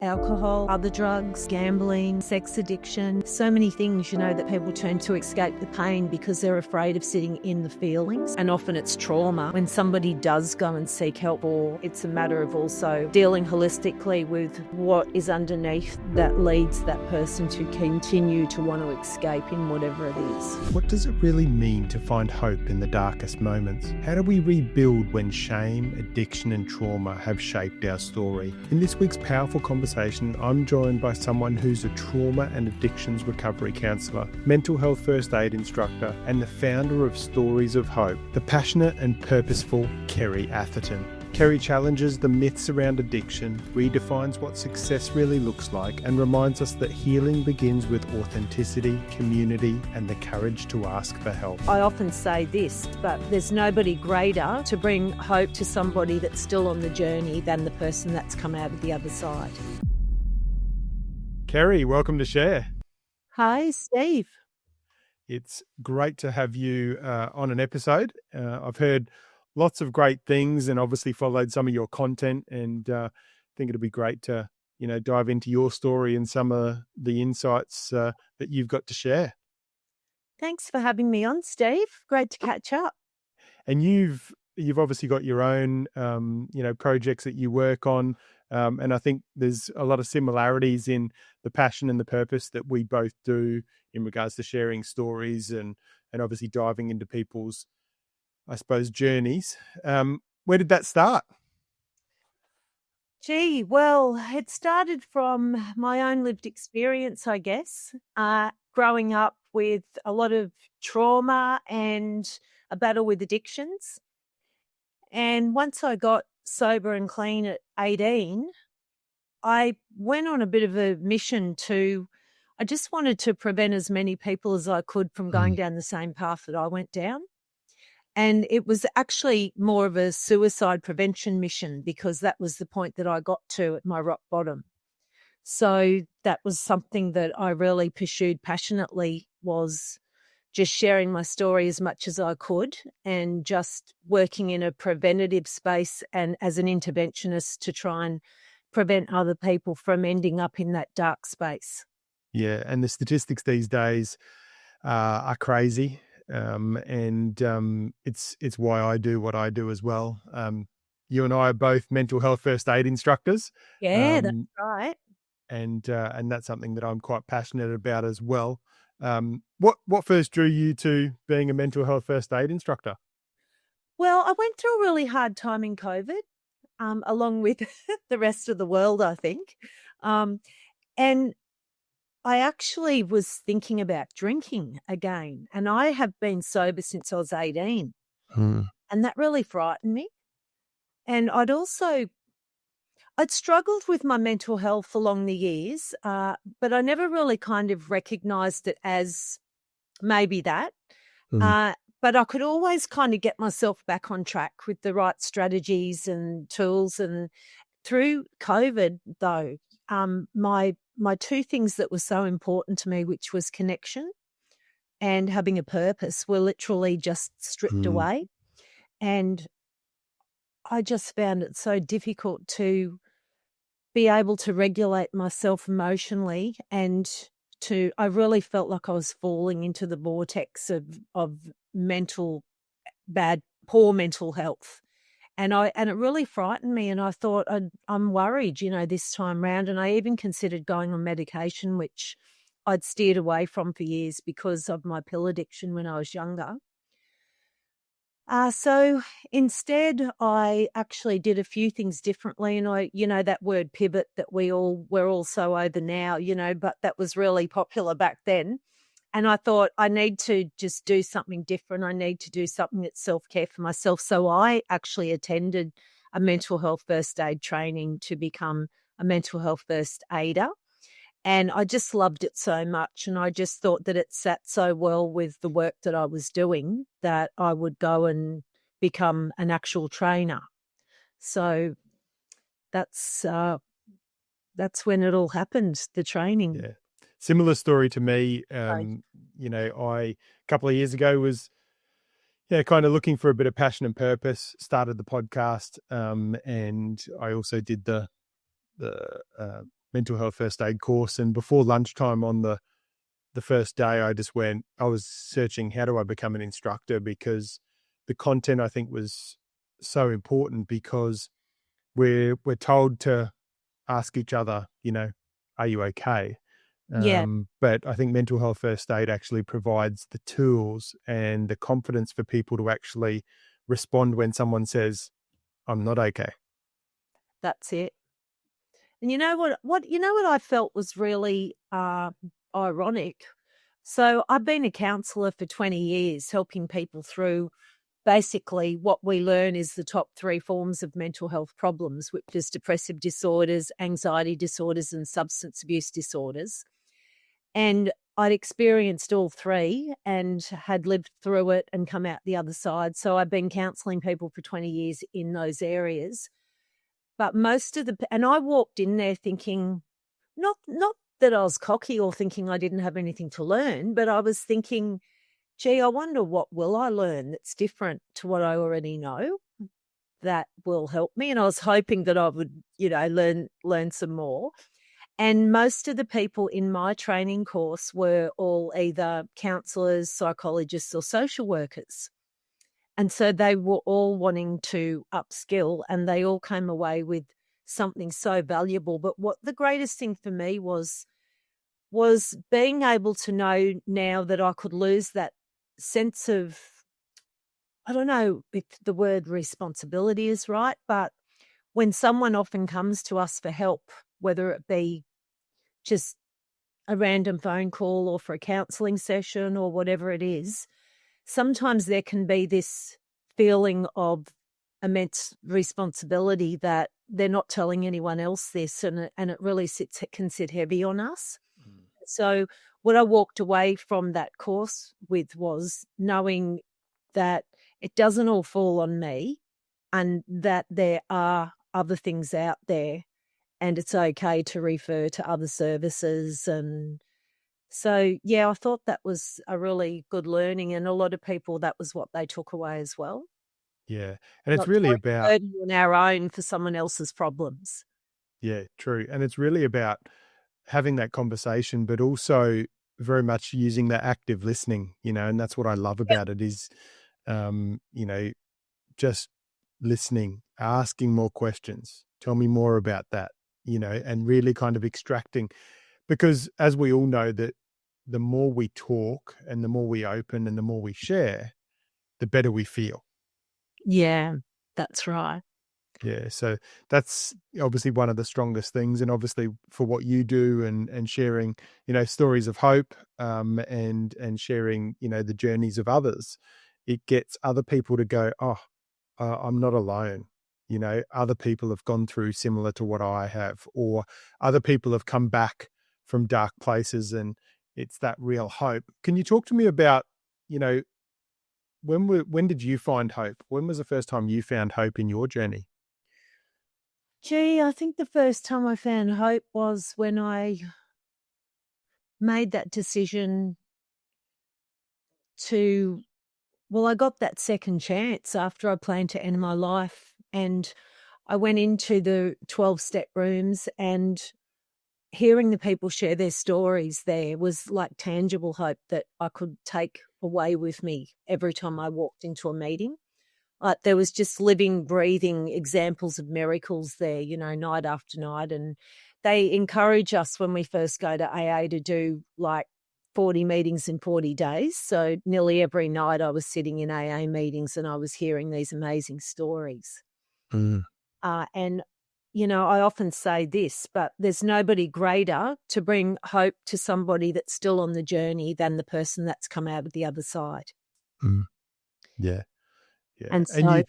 alcohol, other drugs, gambling, sex addiction, so many things, that people turn to escape the pain because they're afraid of sitting in the feelings. And often it's trauma when somebody does go and seek help, or it's a matter of also dealing holistically with what is underneath that leads that person to continue to want to escape in whatever it is. What does it really mean to find hope in the darkest moments? How do we rebuild when shame, addiction and trauma have shaped our story? In this week's powerful conversation, I'm joined by someone who's a trauma and addictions recovery counsellor, mental health first aid instructor, and the founder of Stories of Hope, the passionate and purposeful Kerrie Atherton. Kerrie challenges the myths around addiction, redefines what success really looks like, and reminds us that healing begins with authenticity, community, and the courage to ask for help. I often say this, but there's nobody greater to bring hope to somebody that's still on the journey than the person that's come out of the other side. Kerrie, welcome to Share. Hi, Steve. It's great to have you on an episode. I've heard lots of great things and obviously followed some of your content, and think it'll be great to, dive into your story and some of the insights that you've got to share. Thanks for having me on, Steve. Great to catch up. And you've obviously got your own, projects that you work on. And I think there's a lot of similarities in the passion and the purpose that we both do in regards to sharing stories and obviously diving into people's, I suppose, journeys. Where did that start? Gee, well, it started from my own lived experience, I guess, growing up with a lot of trauma and a battle with addictions. And once I got sober and clean at 18, I went on a bit of a mission I just wanted to prevent as many people as I could from going down the same path that I went down. And it was actually more of a suicide prevention mission because that was the point that I got to at my rock bottom. So that was something that I really pursued passionately, was just sharing my story as much as I could and just working in a preventative space and as an interventionist to try and prevent other people from ending up in that dark space. Yeah, and the statistics these days are crazy. It's why I do what I do as well. You and I are both mental health first aid instructors. Yeah, that's right. And that's something that I'm quite passionate about as well. What first drew you to being a mental health first aid instructor? Well, I went through a really hard time in COVID, along with the rest of the world, I think. And I actually was thinking about drinking again, and I have been sober since I was 18, and that really frightened me. And I'd struggled with my mental health along the years, but I never really kind of recognised it as maybe that. But I could always kind of get myself back on track with the right strategies and tools. And through COVID, though, my two things that were so important to me, which was connection and having a purpose, were literally just stripped away. And I just found it so difficult to be able to regulate myself emotionally, and I really felt like I was falling into the vortex of poor mental health. And it really frightened me, and I thought I'm worried, this time round. And I even considered going on medication, which I'd steered away from for years because of my pill addiction when I was younger. So instead, I actually did a few things differently, and that word pivot that we're all so over now, but that was really popular back then. And I thought, I need to just do something different. I need to do something that's self-care for myself. So I actually attended a mental health first aid training to become a mental health first aider. And I just loved it so much. And I just thought that it sat so well with the work that I was doing that I would go and become an actual trainer. So that's when it all happened, the training. Yeah. Similar story to me. I a couple of years ago was kind of looking for a bit of passion and purpose, started the podcast, and I also did the mental health first aid course. And before lunchtime on the first day, I was searching, how do I become an instructor? Because the content, I think, was so important, because we're told to ask each other, are you okay? Yeah, But I think mental health first aid actually provides the tools and the confidence for people to actually respond when someone says, I'm not okay. that's it. And you know what I felt was really ironic. So I've been a counsellor for 20 years, helping people through basically what we learn is the top three forms of mental health problems, which is depressive disorders, anxiety disorders, and substance abuse disorders. And I'd experienced all three and had lived through it and come out the other side. So I've been counselling people for 20 years in those areas. But and I walked in there thinking, not that I was cocky or thinking I didn't have anything to learn, but I was thinking, gee, I wonder what will I learn that's different to what I already know that will help me. And I was hoping that I would, learn some more. And most of the people in my training course were all either counsellors, psychologists, or social workers. And so they were all wanting to upskill, and they all came away with something so valuable. But what the greatest thing for me was being able to know now that I could lose that sense of, I don't know if the word responsibility is right, but when someone often comes to us for help, whether it be just a random phone call or for a counselling session or whatever it is, sometimes there can be this feeling of immense responsibility that they're not telling anyone else this, and it really can sit heavy on us. Mm. So what I walked away from that course with was knowing that it doesn't all fall on me, and that there are other things out there, and it's okay to refer to other services. And so, yeah, I thought that was a really good learning, and a lot of people, that was what they took away as well. Yeah. And it's Not really throwing the about, burden on our own for someone else's problems. yeah, true. And it's really about having that conversation, but also very much using that active listening, and that's what I love Yep. about it is, um, you know, just listening, asking more questions. Tell me more about that, and really kind of extracting, because as we all know, that the more we talk and the more we open and the more we share, the better we feel. Yeah, that's right. Yeah, so that's obviously one of the strongest things, and obviously for what you do, and sharing, stories of hope, and sharing, the journeys of others, it gets other people to go, oh, I'm not alone. Other people have gone through similar to what I have, or other people have come back from dark places, and it's that real hope. Can you talk to me about, you know, when did you find hope? When was the first time you found hope in your journey? Gee, I think the first time I found hope was when I made that decision to, well, I got that second chance after I planned to end my life. And I went into the 12-step rooms, and hearing the people share their stories there was like tangible hope that I could take away with me every time I walked into a meeting. There was just living, breathing examples of miracles there, night after night. And they encourage us when we first go to AA to do like 40 meetings in 40 days. So nearly every night I was sitting in AA meetings and I was hearing these amazing stories. Mm, And, I often say this, but there's nobody greater to bring hope to somebody that's still on the journey than the person that's come out of the other side. mm, yeah, yeah, And and so,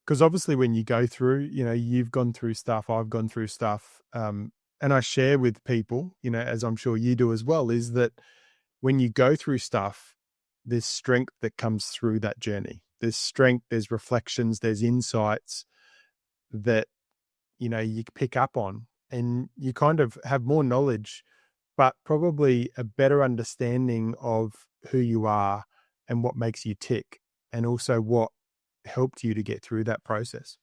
because obviously when you go through, you've gone through stuff, I've gone through stuff, and I share with people, as I'm sure you do as well, is that when you go through stuff, there's strength that comes through that journey. There's strength, there's reflections, there's insights that, you pick up on, and you kind of have more knowledge, but probably a better understanding of who you are and what makes you tick, and also what helped you to get through that process.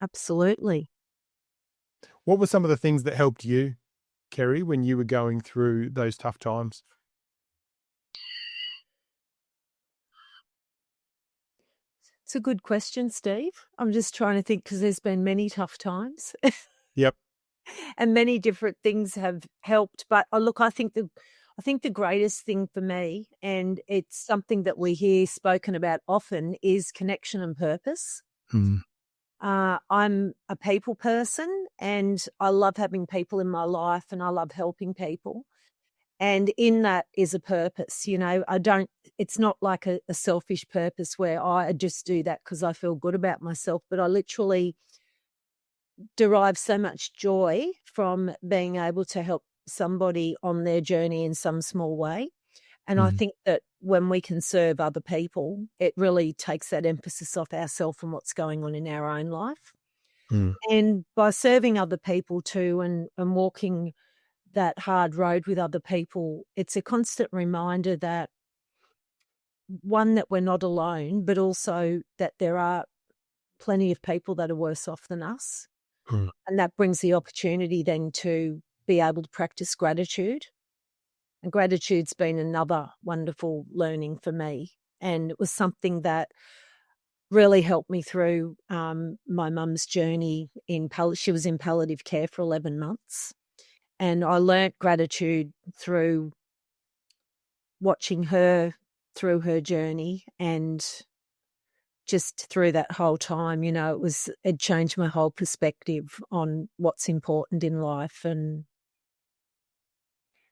absolutely. What were some of the things that helped you, Kerrie, when you were going through those tough times? It's a good question, Steve. I'm just trying to think because there's been many tough times Yep. and many different things have helped. But look, I think the greatest thing for me, and it's something that we hear spoken about often, is connection and purpose. Mm, I'm a people person and I love having people in my life and I love helping people. And in that is a purpose, it's not like a selfish purpose where I just do that because I feel good about myself, but I literally derive so much joy from being able to help somebody on their journey in some small way. And I mm, think that when we can serve other people, it really takes that emphasis off ourselves and what's going on in our own life. mm, And by serving other people too and walking that hard road with other people, it's a constant reminder that one, that we're not alone, but also that there are plenty of people that are worse off than us. mm. And that brings the opportunity then to be able to practice gratitude. And gratitude's been another wonderful learning for me. And it was something that really helped me through my mum's journey she was in palliative care for 11 months. And I learnt gratitude through watching her through her journey and just through that whole time, it changed my whole perspective on what's important in life. And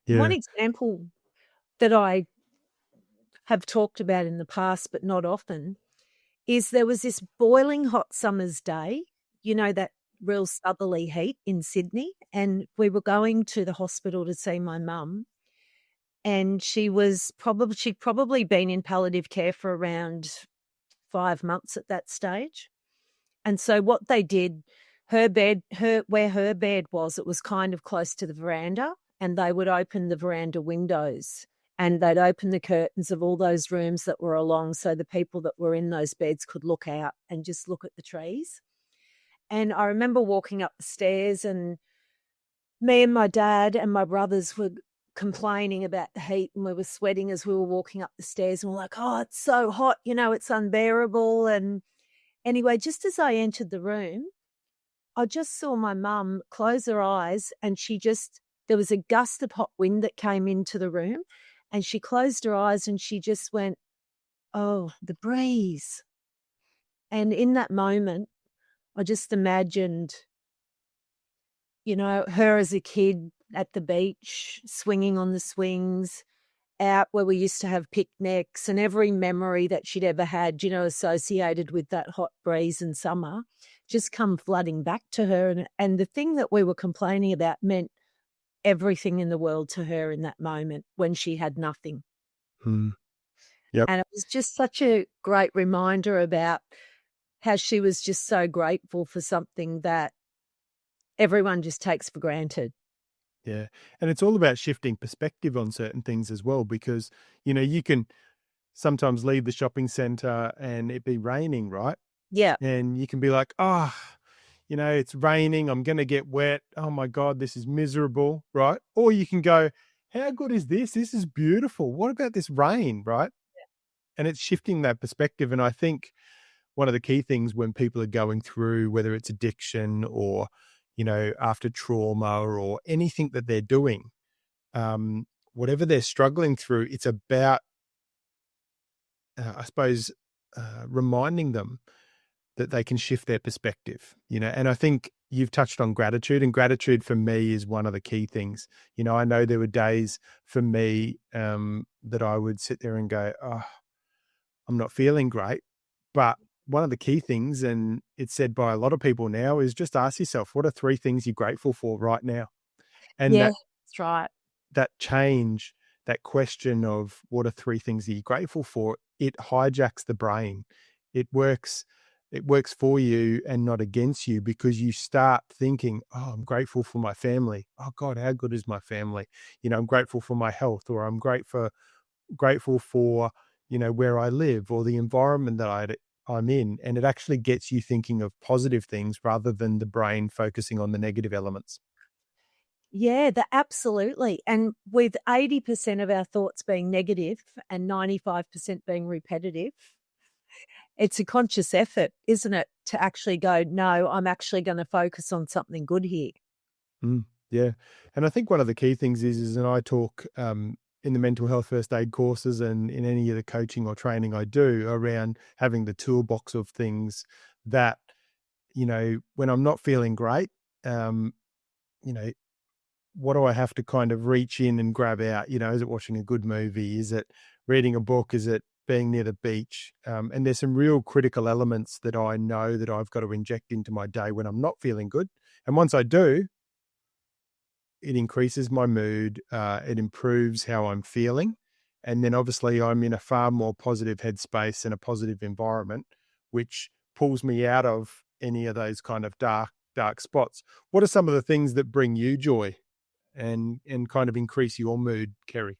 one Yeah. example that I have talked about in the past, but not often, is there was this boiling hot summer's day, that real southerly heat in Sydney. And we were going to the hospital to see my mum. And she'd probably been in palliative care for around 5 months at that stage. And so what they did, where her bed was, it was kind of close to the veranda, and they would open the veranda windows and they'd open the curtains of all those rooms that were along so the people that were in those beds could look out and just look at the trees. And I remember walking up the stairs and me and my dad and my brothers were complaining about the heat and we were sweating as we were walking up the stairs and we're like, oh, it's so hot, it's unbearable. And anyway, just as I entered the room, I just saw my mum close her eyes and there was a gust of hot wind that came into the room and she closed her eyes and she just went, oh, the breeze. And in that moment, I just imagined, her as a kid at the beach, swinging on the swings, out where we used to have picnics, and every memory that she'd ever had, associated with that hot breeze in summer, just come flooding back to her. And the thing that we were complaining about meant everything in the world to her in that moment when she had nothing. Mm. Yep. And it was just such a great reminder about how she was just so grateful for something that everyone just takes for granted. Yeah. And it's all about shifting perspective on certain things as well, because, you can sometimes leave the shopping center and it be raining, right? Yeah. And you can be like, oh, it's raining. I'm going to get wet. Oh my God, this is miserable, right? Or you can go, how good is this? This is beautiful. What about this rain, right? And it's shifting that perspective. And I think one of the key things when people are going through, whether it's addiction or, after trauma or anything that they're doing, whatever they're struggling through, it's about, I suppose, reminding them that they can shift their perspective, and I think you've touched on gratitude, and gratitude for me is one of the key things. I know there were days for me that I would sit there and go, oh, I'm not feeling great. But one of the key things, and it's said by a lot of people now, is just ask yourself, what are 3 things you're grateful for right now? And Yeah, that that's right. that change, that question of what are 3 things that you're grateful for, it hijacks the brain. It works for you and not against you, because you start thinking, oh, I'm grateful for my family. Oh God, how good is my family? I'm grateful for my health, or I'm grateful for, where I live or the environment that I'm in, and it actually gets you thinking of positive things rather than the brain focusing on the negative elements. Yeah, absolutely. And with 80% of our thoughts being negative and 95% being repetitive, it's a conscious effort, isn't it, to actually go, no, I'm actually going to focus on something good here. Yeah, and I think one of the key things is, and I talk in the mental health first aid courses and in any of the coaching or training I do around having the toolbox of things that, when I'm not feeling great, um, you know, what do I have to kind of reach in and grab out? Is it watching a good movie? Is it reading a book? Is it being near the beach? And there's some real critical elements that I know that I've got to inject into my day when I'm not feeling good. And once I do, it increases my mood. It improves how I'm feeling. And then obviously I'm in a far more positive headspace and a positive environment, which pulls me out of any of those kind of dark spots. What are some of the things that bring you joy and kind of increase your mood, Kerrie?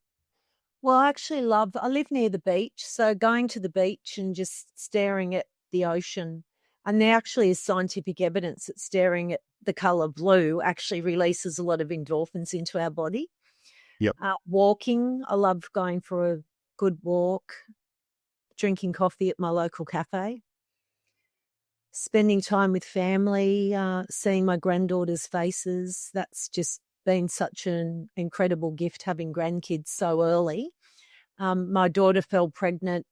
Well, I live near the beach, so going to the beach and just staring at the ocean. And there actually is scientific evidence that staring at the colour blue actually releases a lot of endorphins into our body. Yep. Walking, I love going for a good walk, drinking coffee at my local cafe, spending time with family, seeing my granddaughters' faces. That's just been such an incredible gift having grandkids so early. My daughter fell pregnant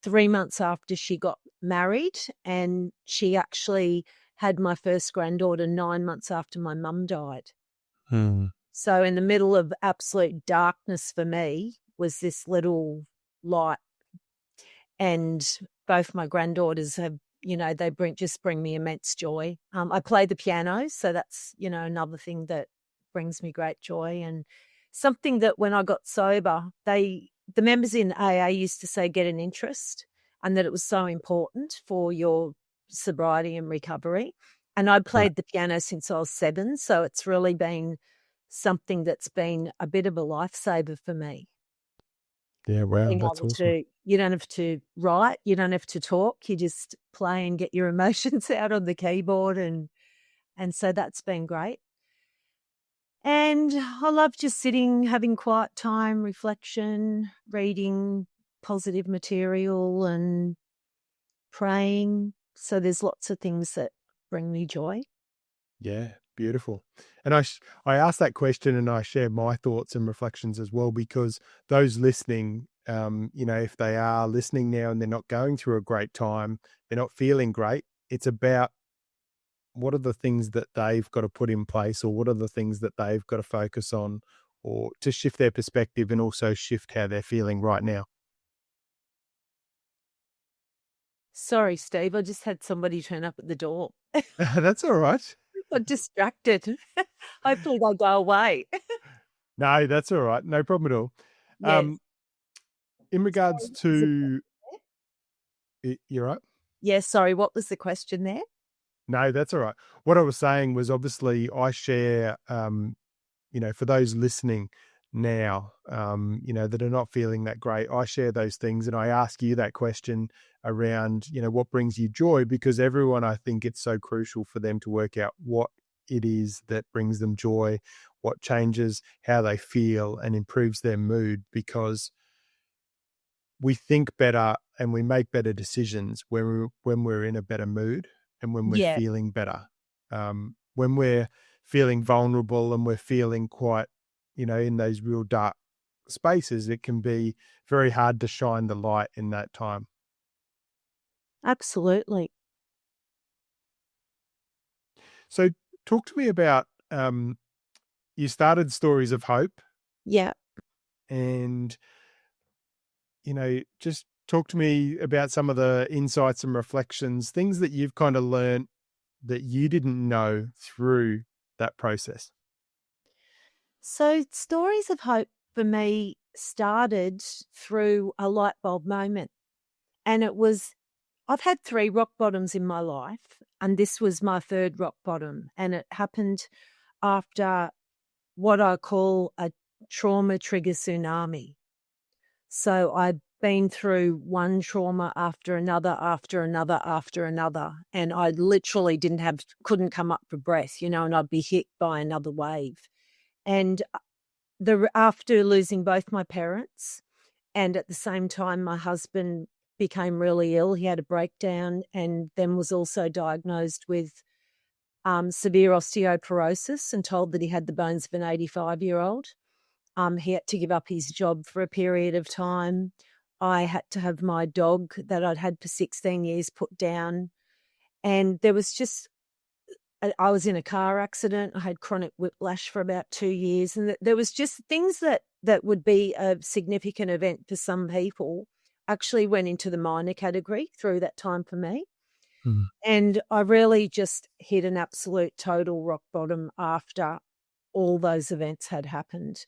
3 months after she got married, and she actually had my first granddaughter 9 months after my mum died. Hmm. So in the middle of absolute darkness for me was this little light, and both my granddaughters have, they bring me immense joy. I play the piano, so that's, another thing that brings me great joy, and something that when I got sober, the members in AA used to say get an interest, and that it was so important for your sobriety and recovery. And I Right. played the piano since I was 7, so it's really been something that's been a bit of a lifesaver for me. Yeah. Wow. Being That's able awesome. to, you don't have to write, you don't have to talk, you just play and get your emotions out on the keyboard, and so that's been great. And I love just sitting, having quiet time, reflection, reading positive material and praying. So there's lots of things that bring me joy. Yeah, beautiful. And I asked that question and I share my thoughts and reflections as well, because those listening, if they are listening now and they're not going through a great time, they're not feeling great, it's about what are the things that they've got to put in place, or what are the things that they've got to focus on, or to shift their perspective and also shift how they're feeling right now. Sorry, Steve, I just had somebody turn up at the door. That's all right. Got distracted. Hopefully they'll go away. No, that's all right. No problem at all. Yes. Um, in Sorry, regards what was the to, you're right. sorry, what was the question there? No, that's all right. What I was saying was obviously I share, for those listening now, that are not feeling that great, I share those things and I ask you that question around, what brings you joy, because everyone, I think it's so crucial for them to work out what it is that brings them joy, what changes how they feel and improves their mood, because we think better and we make better decisions when we're in a better mood and when we're Yeah, feeling better. When we're feeling vulnerable and we're feeling quite, in those real dark spaces, it can be very hard to shine the light in that time. absolutely. So, talk to me about you started Stories of Hope, Yeah. and just talk to me about some of the insights and reflections, things that you've kind of learned that you didn't know through that process. So, Stories of Hope for me started through a light bulb moment. And it was, I've had 3 rock bottoms in my life, and this was my 3rd rock bottom. And it happened after what I call a trauma trigger tsunami. So, I'd been through one trauma after another, after another, after another. And I literally couldn't come up for breath, and I'd be hit by another wave. And after losing both my parents, and at the same time, my husband became really ill. He had a breakdown and then was also diagnosed with severe osteoporosis and told that he had the bones of an 85-year-old. He had to give up his job for a period of time. I had to have my dog that I'd had for 16 years put down. And there was just, I was in a car accident. I had chronic whiplash for about 2 years. And there was just things that would be a significant event for some people actually went into the minor category through that time for me. Mm. And I really just hit an absolute total rock bottom after all those events had happened.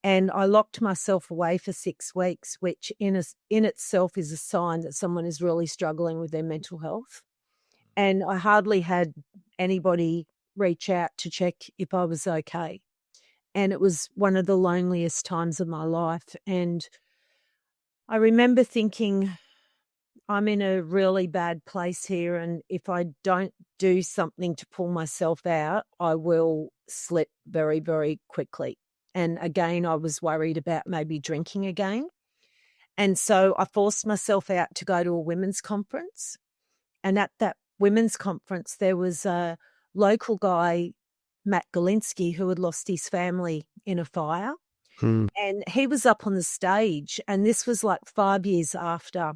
And I locked myself away for 6 weeks, which in itself is a sign that someone is really struggling with their mental health. And I hardly had anybody reach out to check if I was okay. And it was one of the loneliest times of my life. And I remember thinking, I'm in a really bad place here, and if I don't do something to pull myself out, I will slip very, very quickly. And again, I was worried about maybe drinking again. And so I forced myself out to go to a women's conference. And at that women's conference, there was a local guy, Matt Galinsky, who had lost his family in a fire. Mm. And he was up on the stage, and this was like 5 years after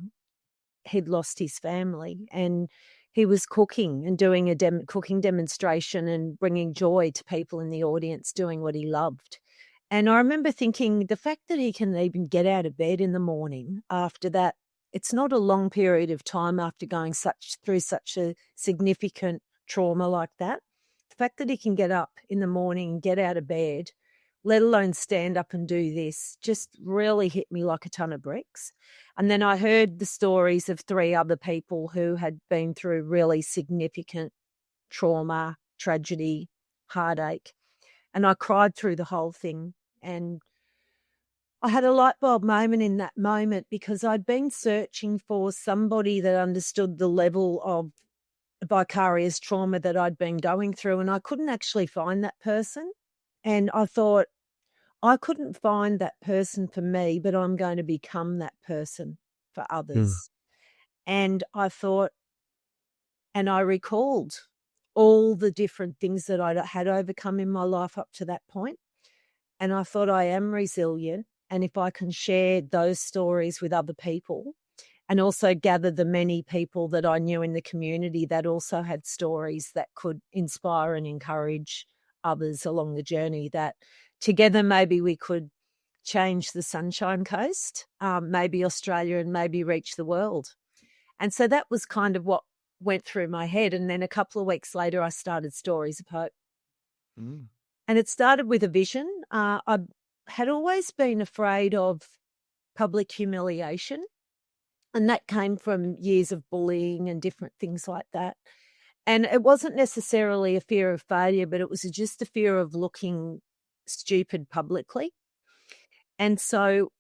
he'd lost his family, and he was cooking and doing a cooking demonstration and bringing joy to people in the audience doing what he loved. And I remember thinking the fact that he can even get out of bed in the morning after that, it's not a long period of time after going through such a significant trauma like that. The fact that he can get up in the morning, get out of bed, let alone stand up and do this, just really hit me like a ton of bricks. And then I heard the stories of 3 other people who had been through really significant trauma, tragedy, heartache. And I cried through the whole thing. And I had a light bulb moment in that moment because I'd been searching for somebody that understood the level of vicarious trauma that I'd been going through, and I couldn't actually find that person. And I thought, I couldn't find that person for me, but I'm going to become that person for Mm. others. And I thought, and I recalled all the different things that I had overcome in my life up to that point. And I thought, I am resilient. And if I can share those stories with other people and also gather the many people that I knew in the community that also had stories that could inspire and encourage others along the journey, that together maybe we could change the Sunshine Coast, maybe Australia, and maybe reach the world. And so that was kind of what went through my head. And then a couple of weeks later, I started Stories of Hope. Mm. And it started with a vision. I had always been afraid of public humiliation, and that came from years of bullying and different things like that. And it wasn't necessarily a fear of failure, but it was just a fear of looking stupid publicly. And so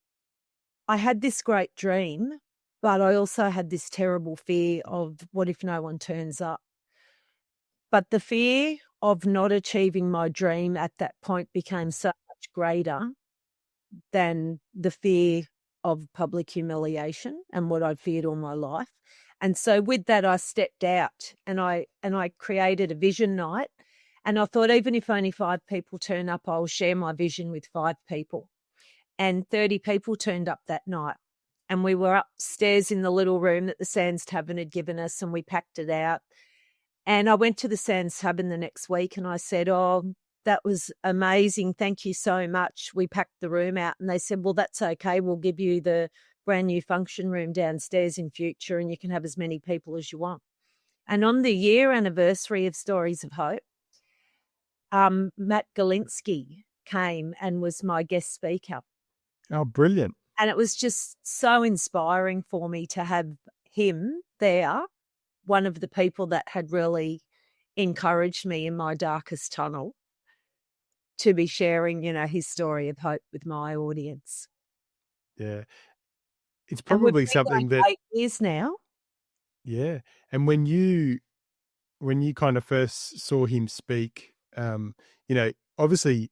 I had this great dream, but I also had this terrible fear of what if no one turns up. But the fear of not achieving my dream at that point became so much greater than the fear of public humiliation and what I'd feared all my life. And so with that, I stepped out and I created a vision night. And I thought, even if only 5 people turn up, I'll share my vision with 5 people. And 30 people turned up that night. And we were upstairs in the little room that the Sands Tavern had given us, and we packed it out. And I went to the Sands Tavern the next week and I said, oh, that was amazing. Thank you so much. We packed the room out. And they said, well, that's okay. We'll give you the brand new function room downstairs in future, and you can have as many people as you want. And on the year anniversary of Stories of Hope, Matt Galinsky came and was my guest speaker. Oh, brilliant. And it was just so inspiring for me to have him there, one of the people that had really encouraged me in my darkest tunnel, to be sharing, his story of hope with my audience. Yeah. it's And we've probably been something that, going 8 years now. yeah. And when you kind of first saw him speak, you know, obviously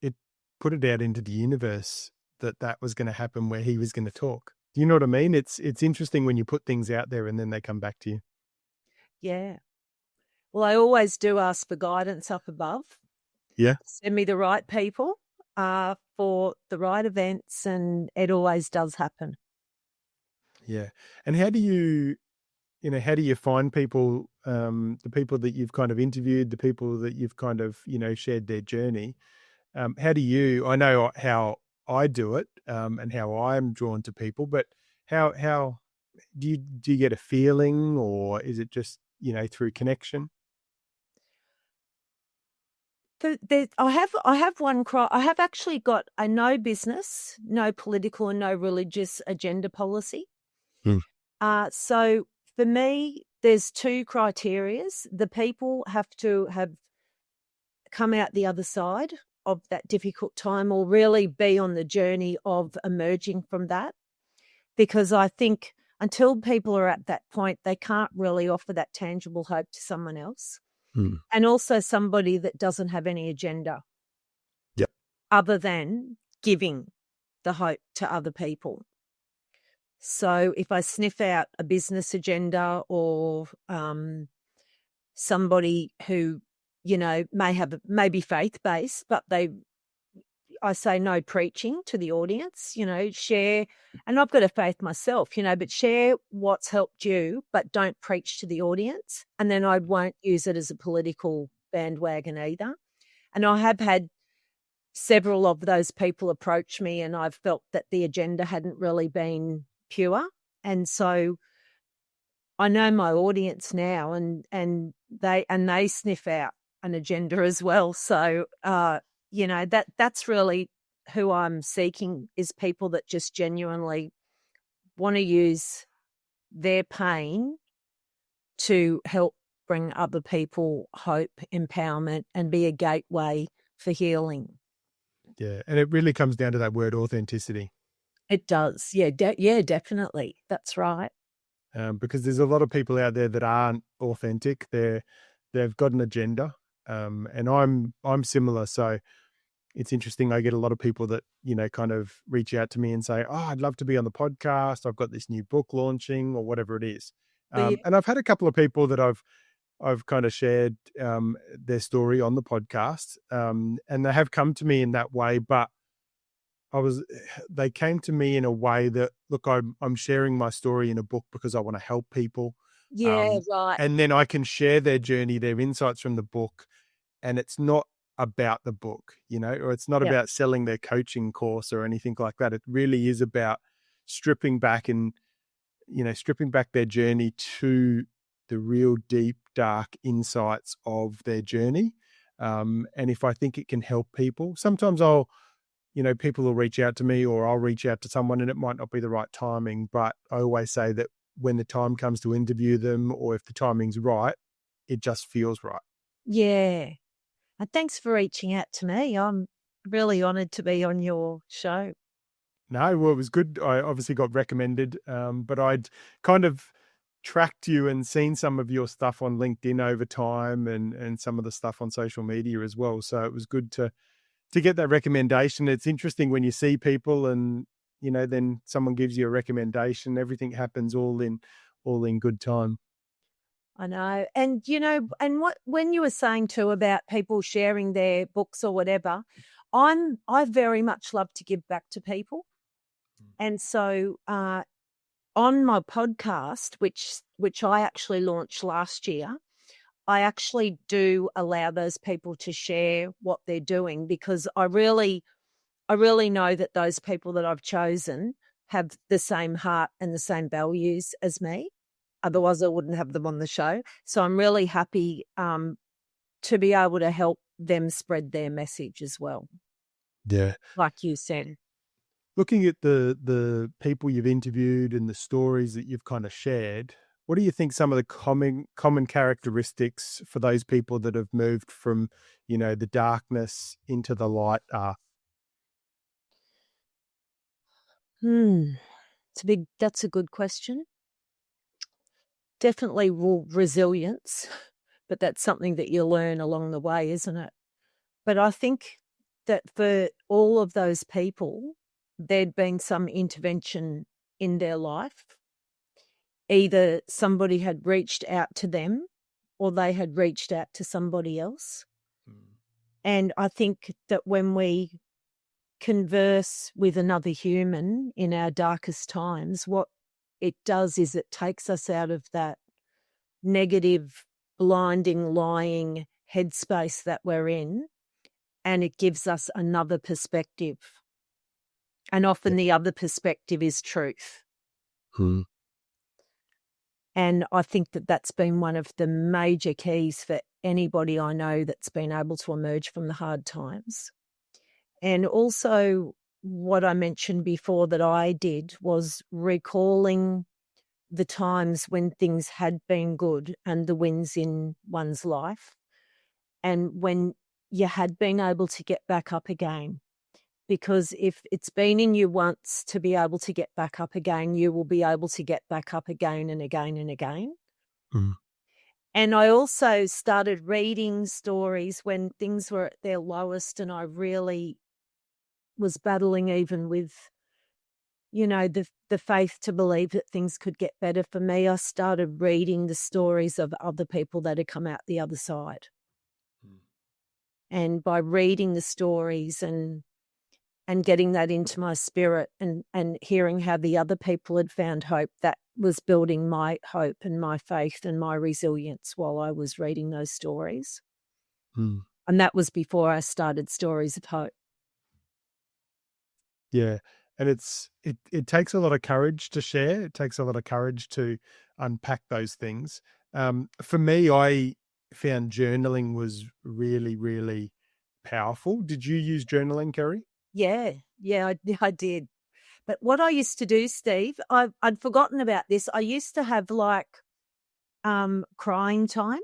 it put it out into the universe that that was going to happen where he was going to talk. Do you know what I mean? It's interesting when you put things out there and then they come back to you. Yeah. Well, I always do ask for guidance up above. Yeah. Send me the right people for the right events, and it always does happen. Yeah. And how do you, how do you find people, the people that you've kind of interviewed, the people that you've kind of, shared their journey? How do you, I know how I do it, and how I'm drawn to people, but how do you get a feeling, or is it just, through connection? I have one cry. I have actually got a no business, no political, and no religious agenda policy. Hmm. So for me, there's two criterias. The people have to have come out the other side of that difficult time, or really be on the journey of emerging from that. Because I think until people are at that point, they can't really offer that tangible hope to someone else. Hmm. And also somebody that doesn't have any agenda Yeah. other than giving the hope to other people. So if I sniff out a business agenda, or somebody who, may be faith-based, but I say no preaching to the audience, share, and I've got a faith myself, but share what's helped you, but don't preach to the audience. And then I won't use it as a political bandwagon either. And I have had several of those people approach me, and I've felt that the agenda hadn't really been pure. And so I know my audience now, and they sniff out an agenda as well. So that's really who I'm seeking, is people that just genuinely want to use their pain to help bring other people hope, empowerment, and be a gateway for healing. Yeah. And it really comes down to that word authenticity. It does. Yeah, yeah, definitely. That's right. Because there's a lot of people out there that aren't authentic. They've got an agenda, and I'm similar. So it's interesting. I get a lot of people that kind of reach out to me and say, "Oh, I'd love to be on the podcast. I've got this new book launching, or whatever it is." For you. And I've had a couple of people that I've kind of shared their story on the podcast, and they have come to me in that way, but they came to me in a way that, look, I'm sharing my story in a book because I want to help people. Yeah, right. And then I can share their journey, their insights from the book. And it's not about the book, or it's not Yeah. about selling their coaching course or anything like that. It really is about stripping back and, stripping back their journey to the real deep, dark insights of their journey. And if I think it can help people, sometimes people will reach out to me, or I'll reach out to someone, and it might not be the right timing, but I always say that when the time comes to interview them, or if the timing's right, it just feels right. Yeah. And thanks for reaching out to me. I'm really honoured to be on your show. No, well, it was good. I obviously got recommended, but I'd kind of tracked you and seen some of your stuff on LinkedIn over time, and some of the stuff on social media as well. So it was good to get that recommendation. It's interesting when you see people and, then someone gives you a recommendation, everything happens all in good time. I know. And, and when you were saying too about people sharing their books or whatever, I very much love to give back to people. And so on my podcast, which I actually launched last year, I actually do allow those people to share what they're doing, because I really know that those people that I've chosen have the same heart and the same values as me. Otherwise, I wouldn't have them on the show. So I'm really happy to be able to help them spread their message as well, Yeah. like you said. Looking at the people you've interviewed and the stories that you've kind of shared, what do you think some of the common characteristics for those people that have moved from, the darkness into the light are? Hmm. That's a good question. Definitely resilience, but that's something that you learn along the way, isn't it? But I think that for all of those people, there'd been some intervention in their life. Either somebody had reached out to them or they had reached out to somebody else. And I think that when we converse with another human in our darkest times, what it does is it takes us out of that negative, blinding, lying headspace that we're in, and it gives us another perspective. And often the other perspective is truth. Mm. And I think that that's been one of the major keys for anybody I know that's been able to emerge from the hard times. And also, what I mentioned before that I did was recalling the times when things had been good and the wins in one's life, and when you had been able to get back up again. Because if it's been in you once to be able to get back up again, you will be able to get back up again and again and again. Mm. And I also started reading stories when things were at their lowest and I really was battling even with, the faith to believe that things could get better for me. I started reading the stories of other people that had come out the other side. Mm. And by reading the stories and getting that into my spirit and hearing how the other people had found hope, that was building my hope and my faith and my resilience while I was reading those stories. Mm. And that was before I started Stories of Hope. Yeah. And it takes a lot of courage to share. It takes a lot of courage to unpack those things. For me, I found journaling was really, really powerful. Did you use journaling, Kerrie? Yeah, I did. But what I used to do, Steve, I'd forgotten about this. I used to have like crying time,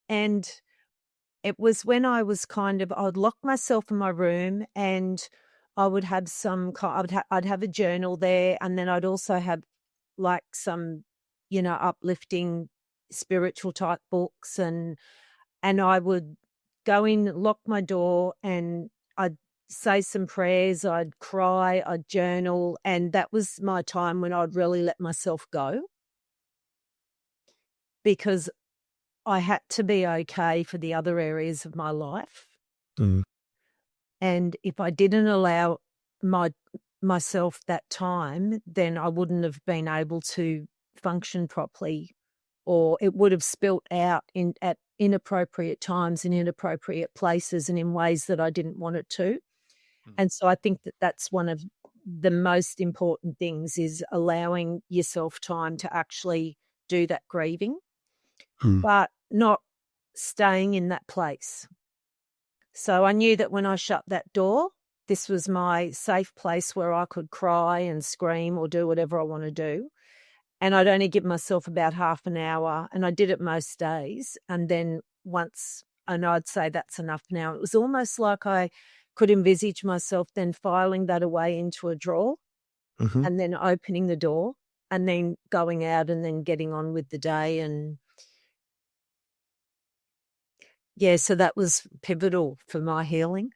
and it was when I was I'd lock myself in my room and I would have I'd have a journal there, and then I'd also have like some, uplifting spiritual type books, and I would go in, lock my door, and I'd say some prayers, I'd cry, I'd journal, and that was my time when I'd really let myself go, because I had to be okay for the other areas of my life. Mm. And if I didn't allow myself that time, then I wouldn't have been able to function properly, or it would have spilt out at inappropriate times, in inappropriate places, and in ways that I didn't want it to. And so I think that that's one of the most important things, is allowing yourself time to actually do that grieving, Mm. but not staying in that place. So I knew that when I shut that door, this was my safe place where I could cry and scream or do whatever I want to do. And I'd only give myself about half an hour, and I did it most days. And then and I'd say that's enough now. It was almost like I could envisage myself then filing that away into a drawer, Mm-hmm. and then opening the door and then going out and then getting on with the day. And yeah, so that was pivotal for my healing.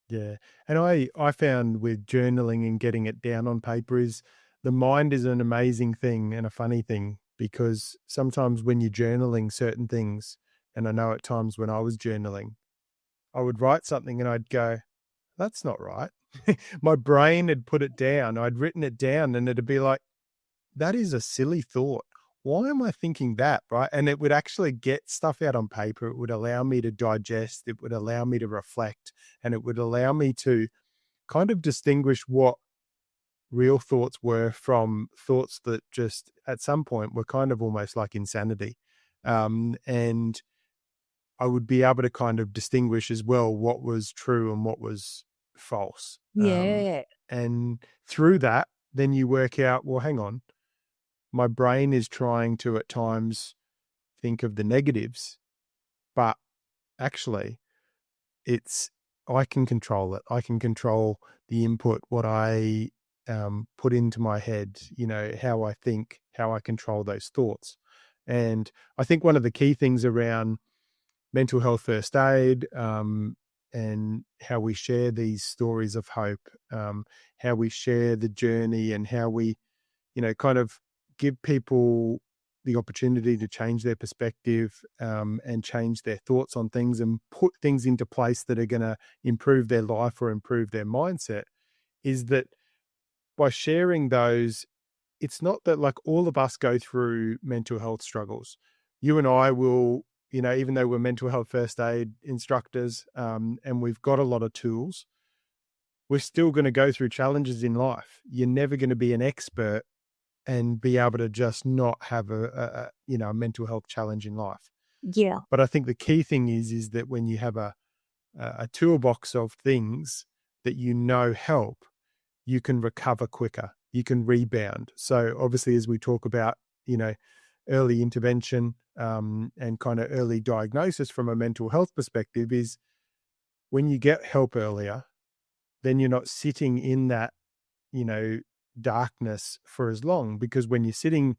Yeah. And I found with journaling and getting it down on paper is the mind is an amazing thing and a funny thing, because sometimes when you're journaling certain things, and I know at times when I was journaling, I would write something and I'd go, that's not right. My brain had put it down. I'd written it down and it'd be like, that is a silly thought. Why am I thinking that? Right. And it would actually get stuff out on paper. It would allow me to digest. It would allow me to reflect, and it would allow me to kind of distinguish what real thoughts were from thoughts that just at some point were kind of almost like insanity. And I would be able to kind of distinguish as well what was true and what was false. Yeah. And through that, then you work out, well, hang on, my brain is trying to at times think of the negatives, but actually I can control it. I can control the input, what I put into my head, how I think, how I control those thoughts. And I think one of the key things around mental health first aid, and how we share these stories of hope, how we share the journey, and how we, kind of give people the opportunity to change their perspective, and change their thoughts on things and put things into place that are going to improve their life or improve their mindset, is that by sharing those, it's not that like all of us go through mental health struggles. You and I will, even though we're mental health first aid instructors, and we've got a lot of tools, we're still going to go through challenges in life. You're never going to be an expert and be able to just not have a mental health challenge in life. Yeah. But I think the key thing is that when you have a toolbox of things that help, you can recover quicker, you can rebound. So obviously, as we talk about, early intervention, and kind of early diagnosis from a mental health perspective, is when you get help earlier, then you're not sitting in that, darkness for as long. Because when you're sitting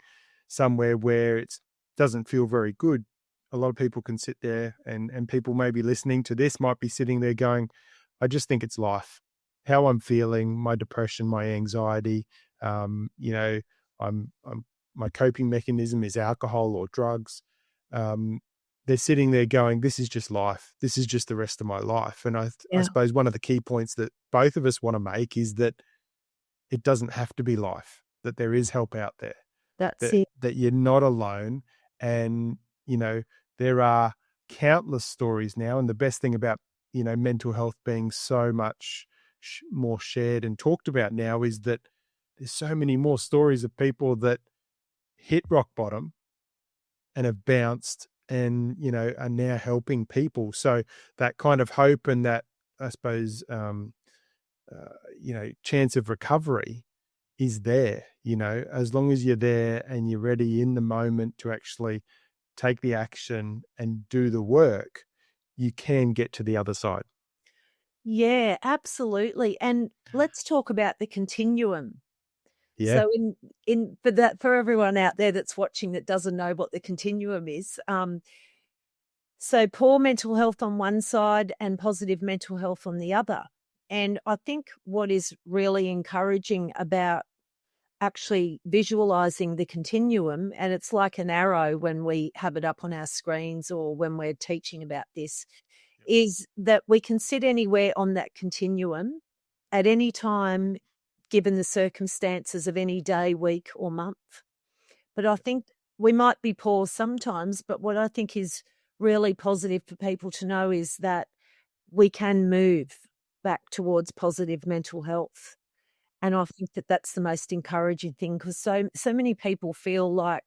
somewhere where it doesn't feel very good, a lot of people can sit there, and people maybe listening to this might be sitting there going, I just think it's life, how I'm feeling, my depression, my anxiety, I'm my coping mechanism is alcohol or drugs. They're sitting there going, this is just life. This is just the rest of my life. And I suppose one of the key points that both of us want to make is that it doesn't have to be life, that there is help out there, That's it. that you're not alone. And, there are countless stories now. And the best thing about, mental health being so much more shared and talked about now is that there's so many more stories of people that hit rock bottom and have bounced and, are now helping people. So that kind of hope and that, I suppose, chance of recovery is there, as long as you're there and you're ready in the moment to actually take the action and do the work, you can get to the other side. Yeah, absolutely. And let's talk about the continuum. Yeah. So for everyone out there that's watching that doesn't know what the continuum is, so poor mental health on one side and positive mental health on the other. And I think what is really encouraging about actually visualizing the continuum, and it's like an arrow when we have it up on our screens or when we're teaching about this, is that we can sit anywhere on that continuum at any time, given the circumstances of any day, week, or month. But I think we might be poor sometimes, but what I think is really positive for people to know is that we can move back towards positive mental health. And I think that that's the most encouraging thing, because so many people feel like,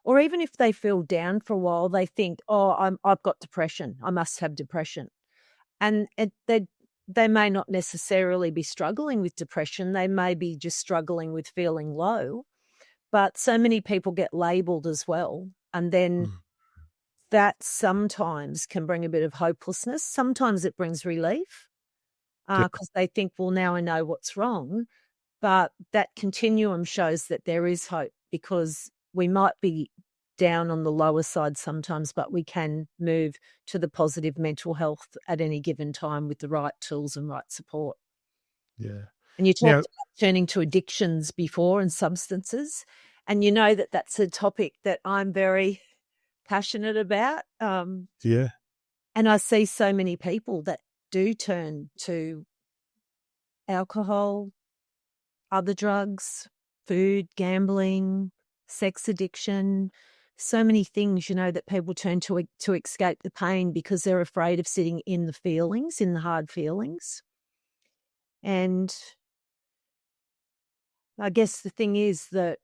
or even if they feel down for a while, they think, oh, I've got depression. I must have depression. And they may not necessarily be struggling with depression. They may be just struggling with feeling low. But so many people get labelled as well. And then that sometimes can bring a bit of hopelessness. Sometimes it brings relief because they think, well, now I know what's wrong. But that continuum shows that there is hope, because we might be down on the lower side sometimes, but we can move to the positive mental health at any given time with the right tools and right support. Yeah. And you Now, talked about turning to addictions before and substances, and you know that that's a topic that I'm very passionate about. yeah. And I see so many people that do turn to alcohol, other drugs, food, gambling, sex addiction, so many things, that people turn to escape the pain because they're afraid of sitting in the feelings, in the hard feelings. And I guess the thing is that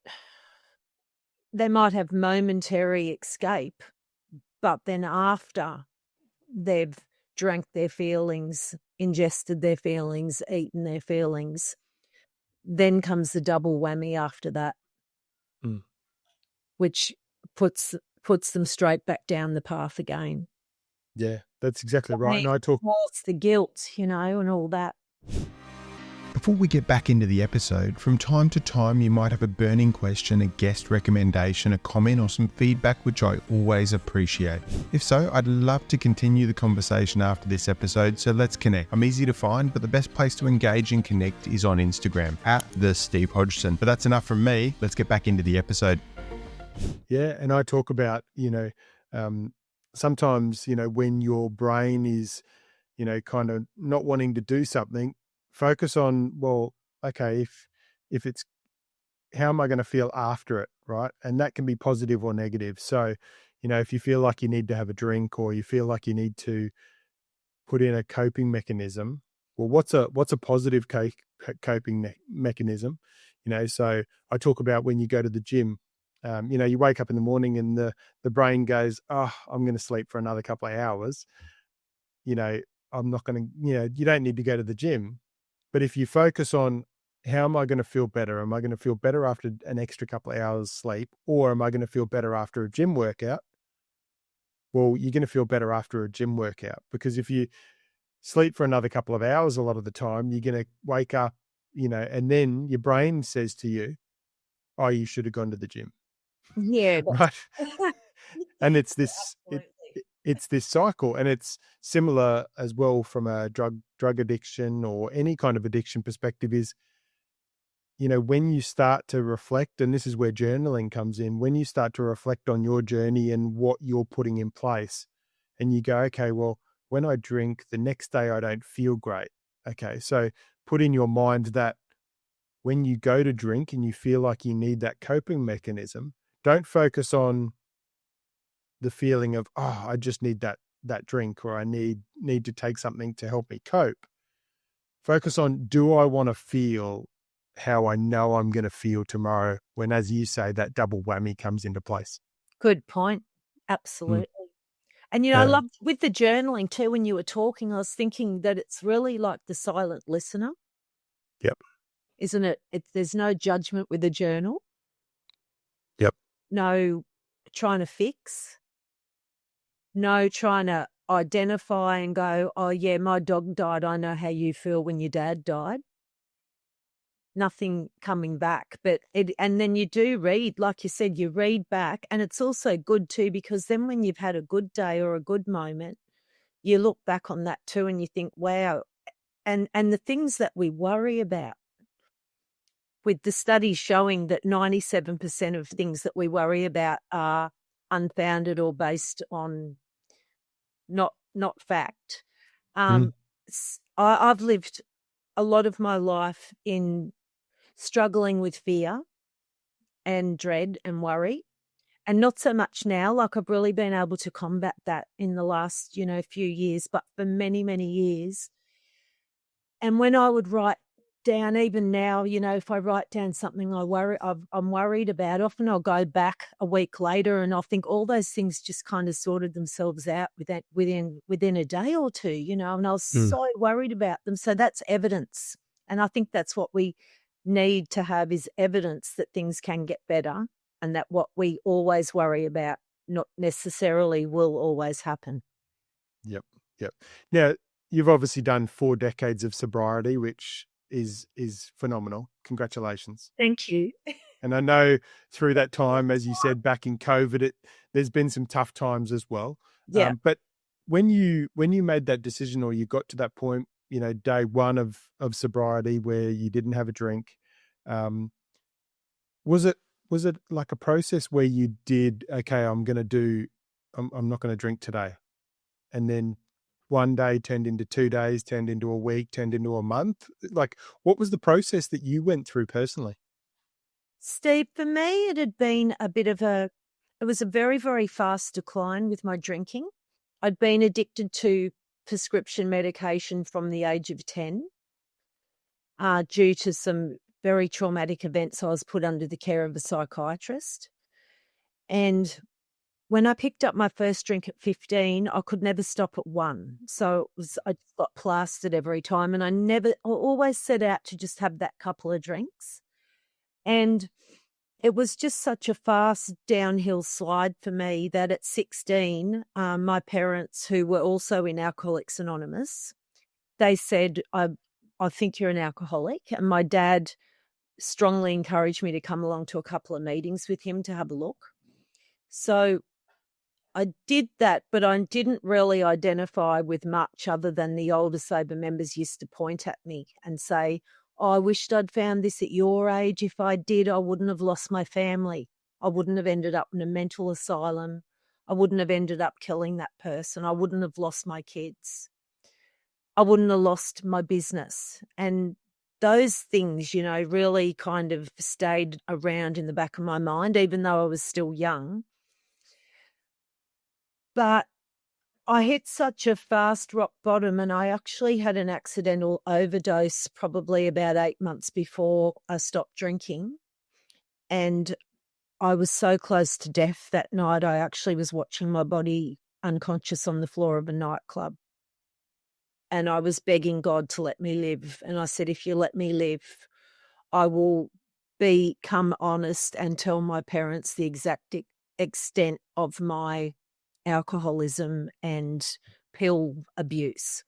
they might have momentary escape, but then after they've drank their feelings, ingested their feelings, eaten their feelings, then comes the double whammy after that. Which puts them straight back down the path again. Yeah, that's exactly right. And I talk the guilt, and all that. Before we get back into the episode, from time to time you might have a burning question, a guest recommendation, a comment or some feedback, which I always appreciate. If so, I'd love to continue the conversation after this episode, so let's connect. I'm easy to find, but the best place to engage and connect is on Instagram, @TheSteveHodgson. But that's enough from me. Let's get back into the episode. Yeah, and I talk about, sometimes, when your brain is, kind of not wanting to do something, focus on, well, okay, if it's, how am I going to feel after it, right? And that can be positive or negative. So, if you feel like you need to have a drink or you feel like you need to put in a coping mechanism, well, what's a positive coping mechanism? So I talk about when you go to the gym, you wake up in the morning and the brain goes, oh, I'm going to sleep for another couple of hours. I'm not going to, you don't need to go to the gym. But if you focus on, how am I going to feel better? Am I going to feel better after an extra couple of hours sleep, or am I going to feel better after a gym workout? Well, you're going to feel better after a gym workout, because if you sleep for another couple of hours, a lot of the time you're going to wake up, and then your brain says to you, oh, you should have gone to the gym. Yeah. Right. And it's this, it's this cycle, and it's similar as well from a drug addiction or any kind of addiction perspective is, when you start to reflect, and this is where journaling comes in, when you start to reflect on your journey and what you're putting in place, and you go, okay, well, when I drink, the next day I don't feel great. Okay, so put in your mind that when you go to drink and you feel like you need that coping mechanism, don't focus on the feeling of, oh, I just need that drink, or I need to take something to help me cope. Focus on, do I want to feel how I know I'm going to feel tomorrow, when, as you say, that double whammy comes into place. Good point. Absolutely. And, I love with the journaling too, when you were talking, I was thinking that it's really like the silent listener. Yep. Isn't it? There's no judgment with a journal. Yep. No trying to fix. No trying to identify and go, oh, yeah, my dog died. I know how you feel when your dad died. Nothing coming back. And then you do read, like you said, you read back. And it's also good too, because then when you've had a good day or a good moment, you look back on that too and you think, wow. And the things that we worry about, with the studies showing that 97% of things that we worry about are unfounded or based on not fact. I've lived a lot of my life in struggling with fear and dread and worry, and not so much now. Like, I've really been able to combat that in the last, few years, but for many, many years. And when I would write down, even now, if I write down something I'm worried about, often I'll go back a week later and I'll think all those things just kind of sorted themselves out within a day or two, and I was so worried about them. So that's evidence. And I think that's what we need to have, is evidence that things can get better, and that what we always worry about not necessarily will always happen. Yep. Now, you've obviously done 4 decades of sobriety, which is phenomenal. Congratulations. Thank you. And I know through that time, as you said, back in COVID, there's been some tough times as well. Yeah. But when you made that decision, or you got to that point, day one of sobriety where you didn't have a drink, was it like a process where you did, okay, I'm not going to drink today, and then one day turned into 2 days, turned into a week, turned into a month? Like, what was the process that you went through personally? Steve, for me, it was a very, very fast decline with my drinking. I'd been addicted to prescription medication from the age of 10 due to some very traumatic events. I was put under the care of a psychiatrist. And when I picked up my first drink at 15, I could never stop at 1. So I just got plastered every time, and I always set out to just have that couple of drinks. And it was just such a fast downhill slide for me that at 16, my parents, who were also in Alcoholics Anonymous, they said I I think you're an alcoholic. And my dad strongly encouraged me to come along to a couple of meetings with him to have a look. So I did that, but I didn't really identify with much other than the older sober members used to point at me and say, "Oh, I wished I'd found this at your age. If I did, I wouldn't have lost my family. I wouldn't have ended up in a mental asylum. I wouldn't have ended up killing that person. I wouldn't have lost my kids. I wouldn't have lost my business." And those things, really kind of stayed around in the back of my mind, even though I was still young. But I hit such a fast rock bottom, and I actually had an accidental overdose probably about 8 months before I stopped drinking. And I was so close to death that night, I actually was watching my body unconscious on the floor of a nightclub. And I was begging God to let me live. And I said, if you let me live, I will become honest and tell my parents the exact extent of my alcoholism and pill abuse.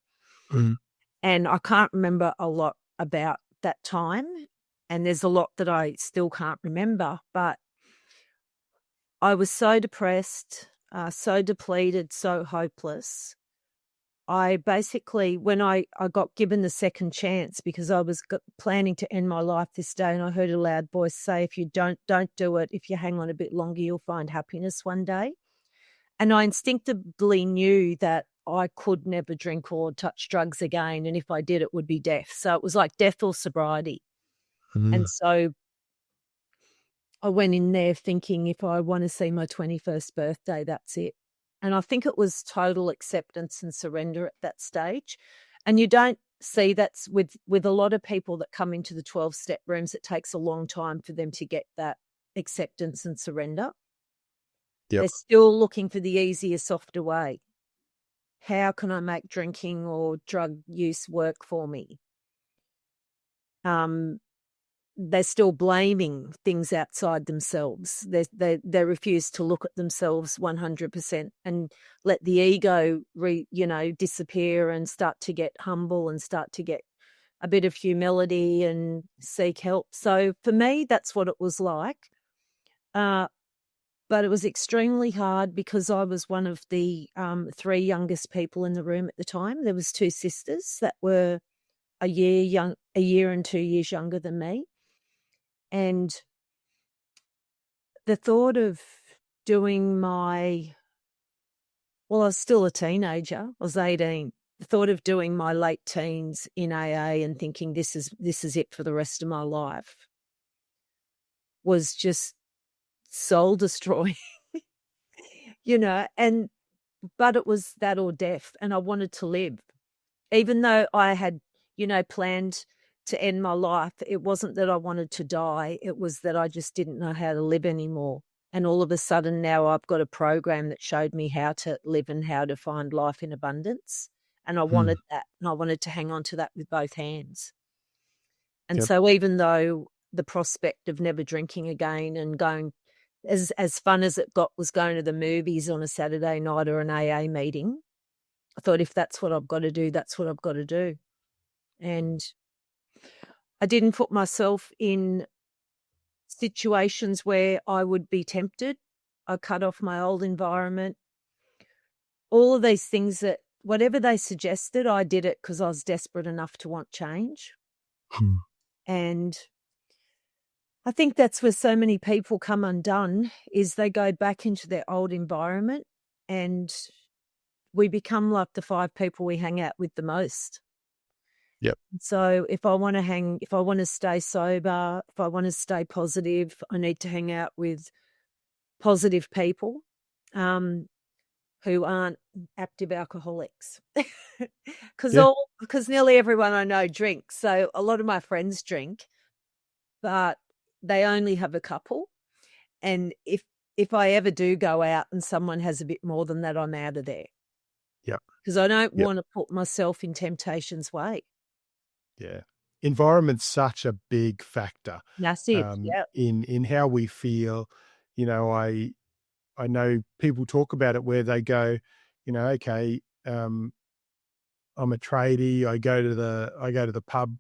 Mm. And I can't remember a lot about that time. And there's a lot that I still can't remember. But I was so depressed, so depleted, so hopeless. I basically, when I got given the second chance, because I was planning to end my life this day, and I heard a loud voice say, if you don't do it. If you hang on a bit longer, you'll find happiness one day. And I instinctively knew that I could never drink or touch drugs again. And if I did, it would be death. So it was like death or sobriety. Mm. And so I went in there thinking, if I want to see my 21st birthday, that's it. And I think it was total acceptance and surrender at that stage. And you don't see that's with a lot of people that come into the 12-step rooms, it takes a long time for them to get that acceptance and surrender. Yep. They're still looking for the easier, softer way. How can I make drinking or drug use work for me? They're still blaming things outside themselves. They refuse to look at themselves 100% and let the ego disappear and start to get humble and start to get a bit of humility and seek help. So for me, that's what it was like. But it was extremely hard because I was one of the 3 youngest people in the room at the time. There was 2 sisters that were a year and 2 years younger than me. And the thought of doing I was still a teenager. I was 18. The thought of doing my late teens in AA and thinking this is it for the rest of my life was just soul destroying, but it was that or death, and I wanted to live. Even though I had, planned to end my life, it wasn't that I wanted to die. It was that I just didn't know how to live anymore. And all of a sudden now I've got a program that showed me how to live and how to find life in abundance. And I wanted that, and I wanted to hang on to that with both hands. And Yep. so even though the prospect of never drinking again and going, as fun as it got was going to the movies on a Saturday night or an AA meeting, I thought, if that's what I've got to do, that's what I've got to do. And I didn't put myself in situations where I would be tempted. I cut off my old environment. All of these things that whatever they suggested, I did it because I was desperate enough to want change. And I think that's where so many people come undone, is they go back into their old environment and we become like the 5 people we hang out with the most. Yep. So if I want to stay sober, if I want to stay positive, I need to hang out with positive people who aren't active alcoholics. Because nearly everyone I know drinks. So a lot of my friends drink, but they only have a couple. And if I ever do go out and someone has a bit more than that, I'm out of there. Yep. Because I don't want to put myself in temptation's way. Yeah. Environment's such a big factor. Massive. In how we feel. I know people talk about it where they go, okay, I'm a tradie. I go to the pub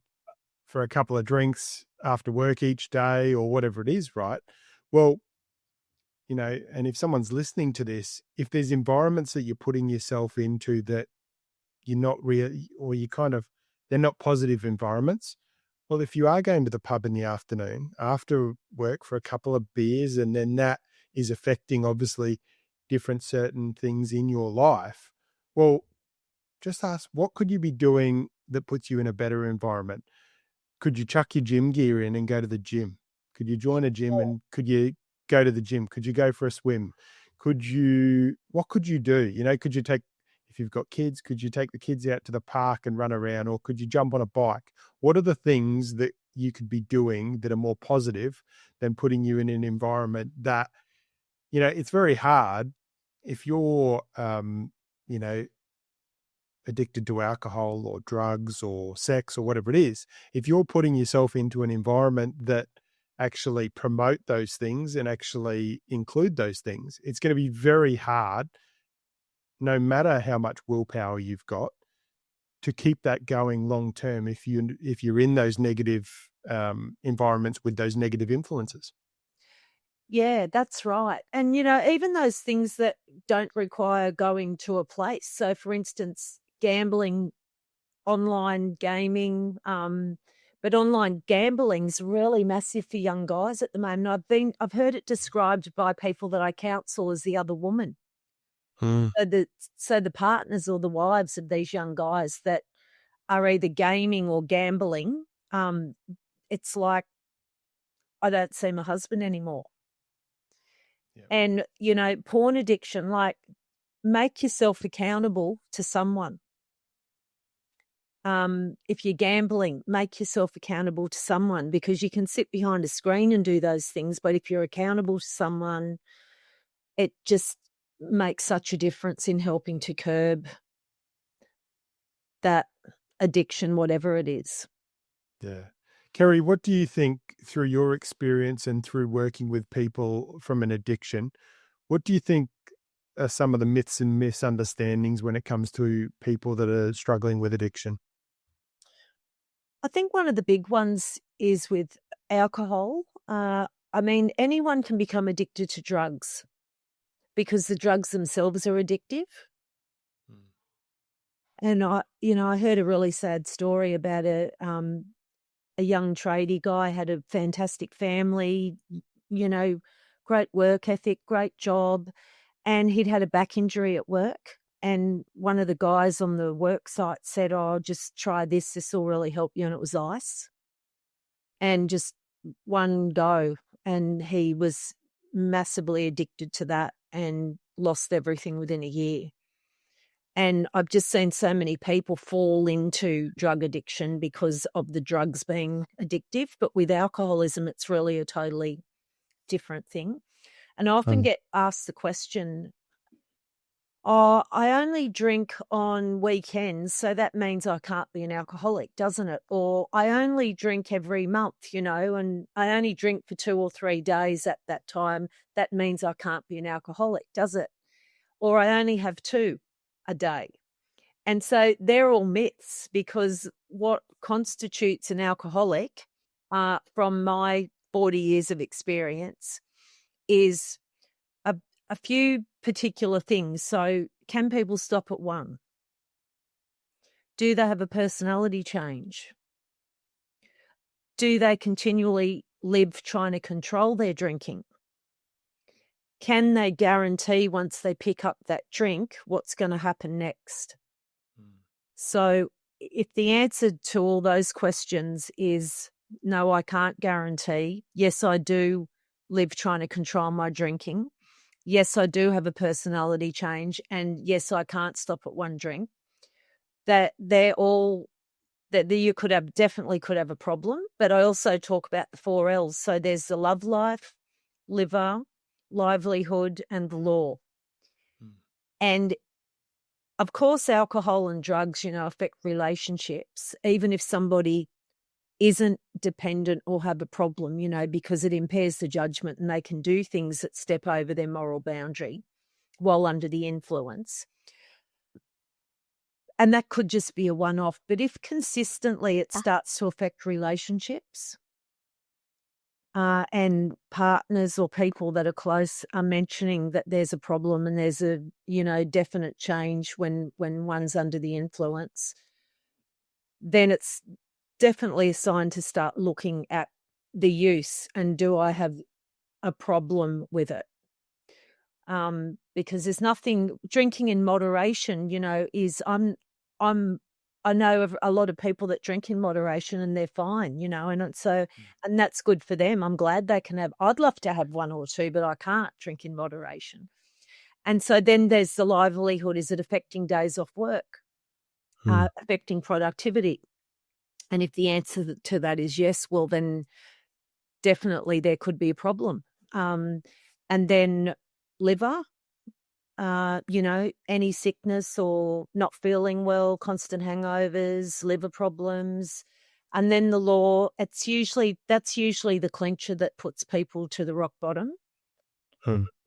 for a couple of drinks after work each day or whatever it is, right? Well, and if someone's listening to this, if there's environments that you're putting yourself into that you're not really, or they're not positive environments. Well, if you are going to the pub in the afternoon after work for a couple of beers, and then that is affecting obviously different certain things in your life, well, just ask, what could you be doing that puts you in a better environment? Could you chuck your gym gear in and go to the gym? Could you join a gym and could you go to the gym? Could you go for a swim? What could you do? Could you if you've got kids, could you take the kids out to the park and run around, or could you jump on a bike? What are the things that you could be doing that are more positive than putting you in an environment that, it's very hard if you're, addicted to alcohol or drugs or sex or whatever it is. If you're putting yourself into an environment that actually promote those things and actually include those things, it's going to be very hard, no matter how much willpower you've got, to keep that going long term if you're in those negative environments with those negative influences. Yeah, that's right. And, even those things that don't require going to a place. So, for instance, gambling, online gaming, but online gambling's really massive for young guys at the moment. I've heard it described by people that I counsel as the other woman. So the partners or the wives of these young guys that are either gaming or gambling, it's like, I don't see my husband anymore. Yeah. And, porn addiction, like, make yourself accountable to someone. If you're gambling, make yourself accountable to someone, because you can sit behind a screen and do those things, but if you're accountable to someone, it just makes such a difference in helping to curb that addiction, whatever it is. Yeah. Kerrie, what do you think, through your experience and through working with people from an addiction, what do you think are some of the myths and misunderstandings when it comes to people that are struggling with addiction? I think one of the big ones is with alcohol. Anyone can become addicted to drugs because the drugs themselves are addictive. And I heard a really sad story about a young tradie guy, had a fantastic family, great work ethic, great job, and he'd had a back injury at work. And one of the guys on the work site said, "Oh, just try this. This will really help you." And it was ice. And just one go, and he was massively addicted to that and lost everything within a year. And I've just seen so many people fall into drug addiction because of the drugs being addictive. But with alcoholism, it's really a totally different thing. And I often get asked the question, "Oh, I only drink on weekends, so that means I can't be an alcoholic, doesn't it?" Or "I only drink every month, and I only drink for 2 or 3 days at that time. That means I can't be an alcoholic, does it?" Or "I only have 2 a day." And so they're all myths, because what constitutes an alcoholic, from my 40 years of experience, is a few particular things. So can people stop at one? Do they have a personality change? Do they continually live trying to control their drinking? Can they guarantee once they pick up that drink what's going to happen next? So if the answer to all those questions is no, I can't guarantee. Yes, I do live trying to control my drinking. Yes, I do have a personality change. And yes, I can't stop at one drink. That you definitely could have a problem. But I also talk about the 4 L's. So there's the love life, liver, livelihood, and the law. And of course, alcohol and drugs, affect relationships, even if somebody isn't dependent or have a problem, because it impairs the judgment and they can do things that step over their moral boundary while under the influence. and that could just be a one-off, but if consistently it starts to affect relationships, and partners or people that are close are mentioning that there's a problem and there's a, definite change when one's under the influence, then it's definitely a sign to start looking at the use and do I have a problem with it? Because there's nothing, drinking in moderation, is I know of a lot of people that drink in moderation and they're fine, and that's good for them. I'm glad they can have, I'd love to have one or two, but I can't drink in moderation. And so then there's the livelihood. Is it affecting days off work, affecting productivity? And if the answer to that is yes, well, then definitely there could be a problem. And then liver, any sickness or not feeling well, constant hangovers, liver problems. And then the law, that's usually the clincher that puts people to the rock bottom,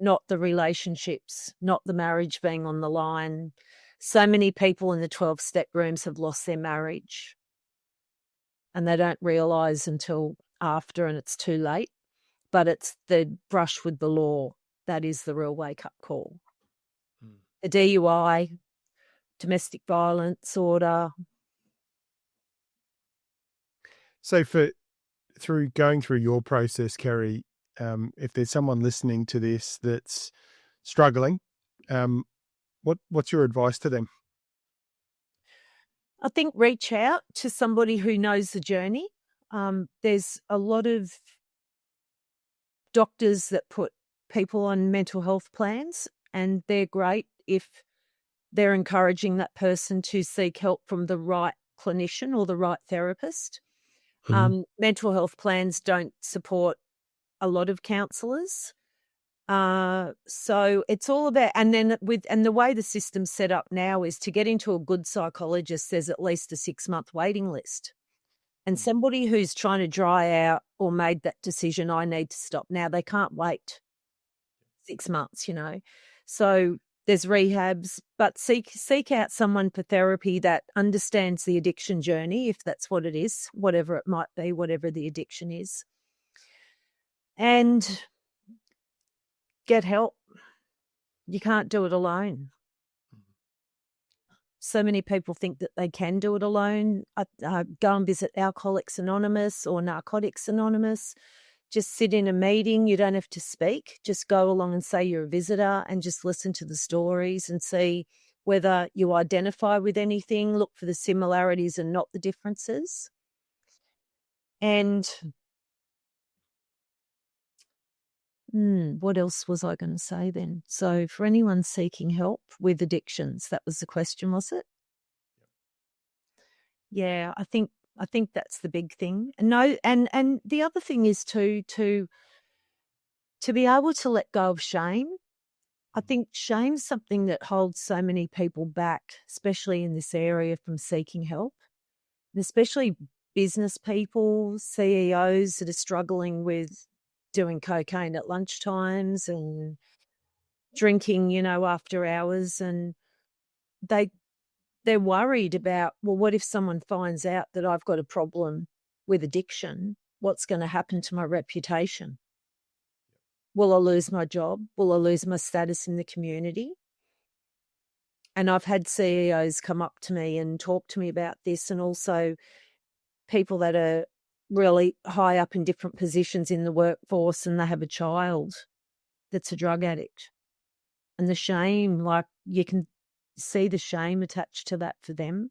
not the relationships, not the marriage being on the line. So many people in the 12-step rooms have lost their marriage and they don't realise until after and it's too late. But it's the brush with the law. That is the real wake-up call. The DUI, domestic violence order. So through going through your process, Kerrie, if there's someone listening to this that's struggling, what's your advice to them? I think reach out to somebody who knows the journey. There's a lot of doctors that put people on mental health plans, and they're great if they're encouraging that person to seek help from the right clinician or the right therapist. Mental health plans don't support a lot of counsellors. So it's all about, and the way the system's set up now is to get into a good psychologist, there's at least a 6-month waiting list. And somebody who's trying to dry out or made that decision, I need to stop now, they can't wait 6 months, So there's rehabs, but seek out someone for therapy that understands the addiction journey, if that's what it is, whatever it might be, whatever the addiction is. And get help. You can't do it alone. So many people think that they can do it alone. Go and visit Alcoholics Anonymous or Narcotics Anonymous. Just sit in a meeting. You don't have to speak. Just go along and say you're a visitor and just listen to the stories and see whether you identify with anything. Look for the similarities and not the differences. And what else was I going to say then? So for anyone seeking help with addictions, that was the question, was it? Yeah, I think that's the big thing. And the other thing is to be able to let go of shame. I think shame's something that holds so many people back, especially in this area, from seeking help, and especially business people, CEOs that are struggling with doing cocaine at lunchtimes and drinking, after hours, and they're worried about, well, what if someone finds out that I've got a problem with addiction? What's going to happen to my reputation? Will I lose my job? Will I lose my status in the community? And I've had CEOs come up to me and talk to me about this, and also people that are really high up in different positions in the workforce and they have a child that's a drug addict. And the shame, like you can see the shame attached to that for them.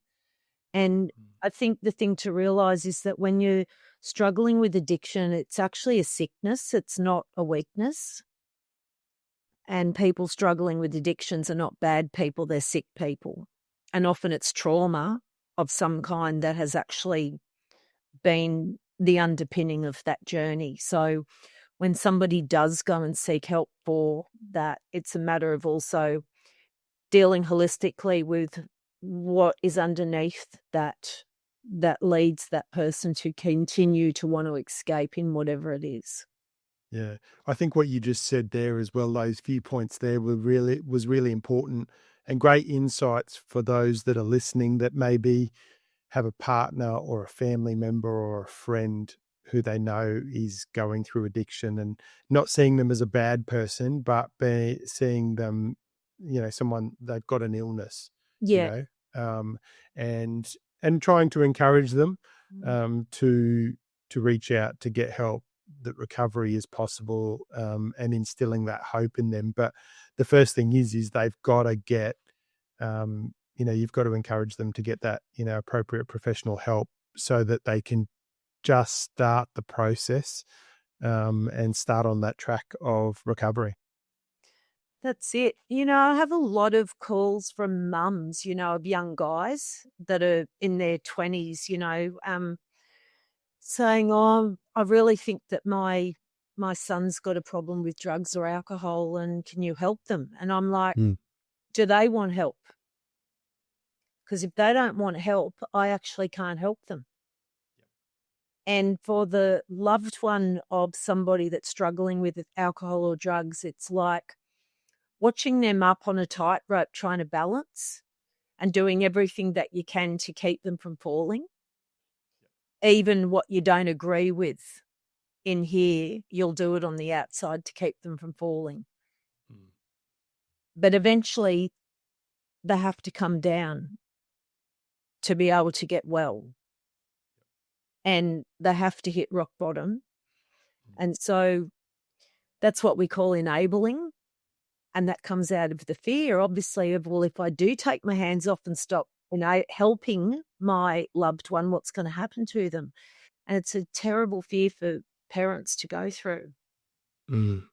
And I think the thing to realise is that when you're struggling with addiction, it's actually a sickness. It's not a weakness. And people struggling with addictions are not bad people, they're sick people. And often it's trauma of some kind that has actually been the underpinning of that journey. So when somebody does go and seek help for that, it's a matter of also dealing holistically with what is underneath that leads that person to continue to want to escape in whatever it is. Yeah, I think what you just said there as well, those few points there was really important. and great insights for those that are listening that maybe have a partner or a family member or a friend who they know is going through addiction, and not seeing them as a bad person, but seeing them, someone, they've got an illness, you Yeah. know, um, and trying to encourage them to reach out to get help, that recovery is possible, and instilling that hope in them. But the first thing is they've got to get, you've got to encourage them to get that, appropriate professional help so that they can just start the process, and start on that track of recovery. That's it. I have a lot of calls from mums, of young guys that are in their 20s, saying, "Oh, I really think that my son's got a problem with drugs or alcohol, and can you help them?" And I'm like, Mm. do they want help? Because if they don't want help, I actually can't help them. And for the loved one of somebody that's struggling with alcohol or drugs, it's like watching them up on a tightrope trying to balance and doing everything that you can to keep them from falling. Even what you don't agree with in here, you'll do it on the outside to keep them from falling. Mm. But eventually they have to come down to be able to get well. And they have to hit rock bottom. And so that's what we call enabling. And that comes out of the fear, obviously, of, well, if I do take my hands off and stop, helping my loved one, what's going to happen to them? And it's a terrible fear for parents to go through. Mm.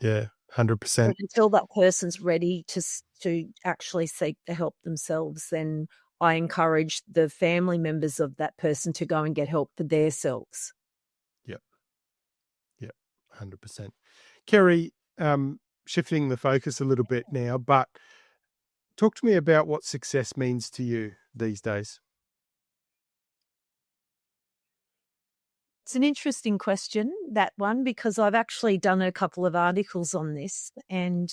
Yeah, But 100%. until that person's ready to actually seek the help themselves, then I encourage the family members of that person to go and get help for themselves. Yep. Yep. 100%. Kerrie, shifting the focus a little bit now, but talk to me about what success means to you these days. It's an interesting question, that one, because I've actually done a couple of articles on this, and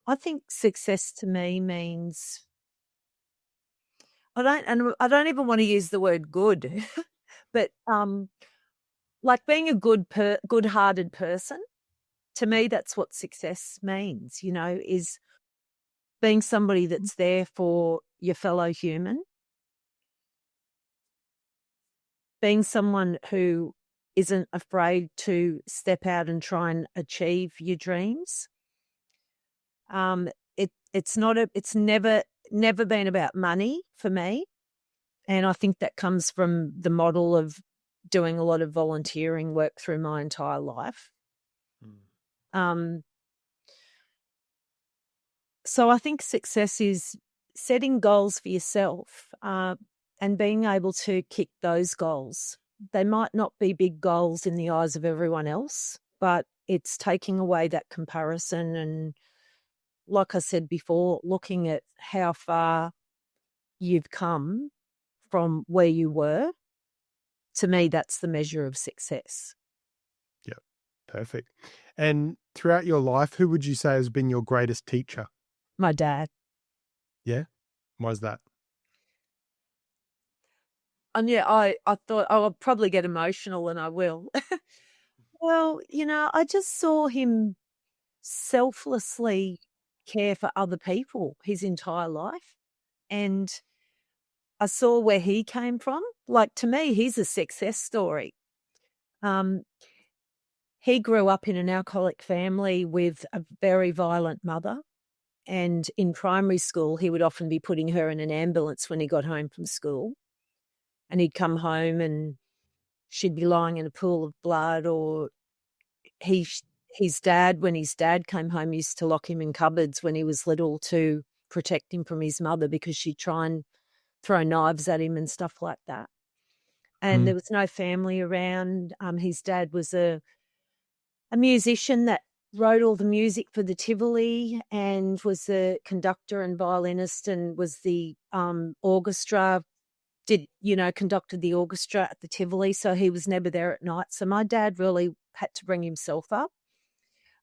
I think success to me means I don't even want to use the word good, but like being a good-hearted person. To me, that's what success means. Is being somebody that's there for your fellow human, being someone who isn't afraid to step out and try and achieve your dreams. It's never been about money for me. And I think that comes from the model of doing a lot of volunteering work through my entire life. Um, so I think success is setting goals for yourself, and being able to kick those goals. They might not be big goals in the eyes of everyone else, but it's taking away that comparison and, like I said before, looking at how far you've come from where you were. To me, that's the measure of success. Yeah, perfect. And throughout your life, who would you say has been your greatest teacher? My dad. Yeah? Why is that? And yeah, I thought I'll probably get emotional, and I will. Well, I just saw him selflessly care for other people his entire life. And I saw where he came from. Like, to me, he's a success story. Um, he grew up in an alcoholic family with a very violent mother. And in primary school, he would often be putting her in an ambulance when he got home from school. And he'd come home and she'd be lying in a pool of blood, or his dad, when his dad came home, used to lock him in cupboards when he was little to protect him from his mother, because she'd try and throw knives at him and stuff like that. And Mm. there was no family around. His dad was a musician that wrote all the music for the Tivoli, and was the conductor and violinist, and was the orchestra, conducted the orchestra at the Tivoli. So he was never there at night. So my dad really had to bring himself up.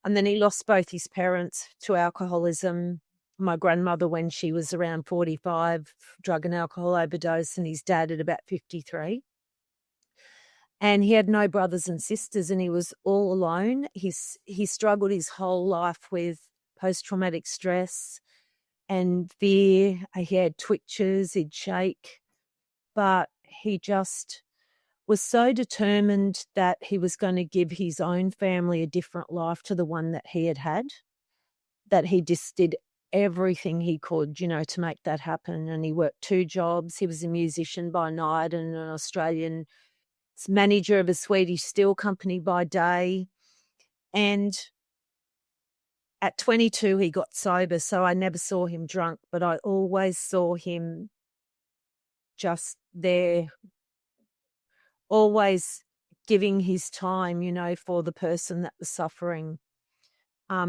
And then he lost both his parents to alcoholism. my grandmother when she was around 45, drug and alcohol overdose, and his dad at about 53. And he had no brothers and sisters, and he was all alone. He struggled his whole life with post-traumatic stress and fear. He had twitches, he'd shake, but he just was so determined that he was going to give his own family a different life to the one that he had had, that he just did everything he could, to make that happen. And he worked 2 jobs. He was a musician by night and an Australian manager of a Swedish steel company by day. And at 22, he got sober. So I never saw him drunk, but I always saw him just there, always giving his time, for the person that was suffering.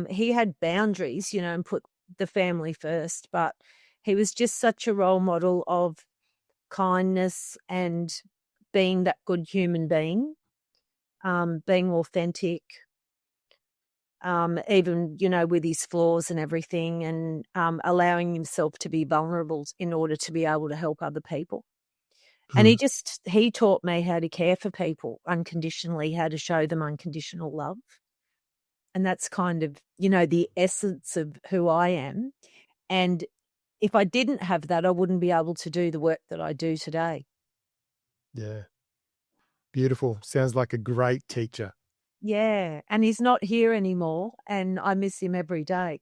He had boundaries, and put the family first, but he was just such a role model of kindness and being that good human being, being authentic, even, with his flaws and everything, and allowing himself to be vulnerable in order to be able to help other people. And he taught me how to care for people unconditionally, how to show them unconditional love. And that's kind of, the essence of who I am. And if I didn't have that, I wouldn't be able to do the work that I do today. Yeah. Beautiful. Sounds like a great teacher. Yeah. And he's not here anymore, and I miss him every day.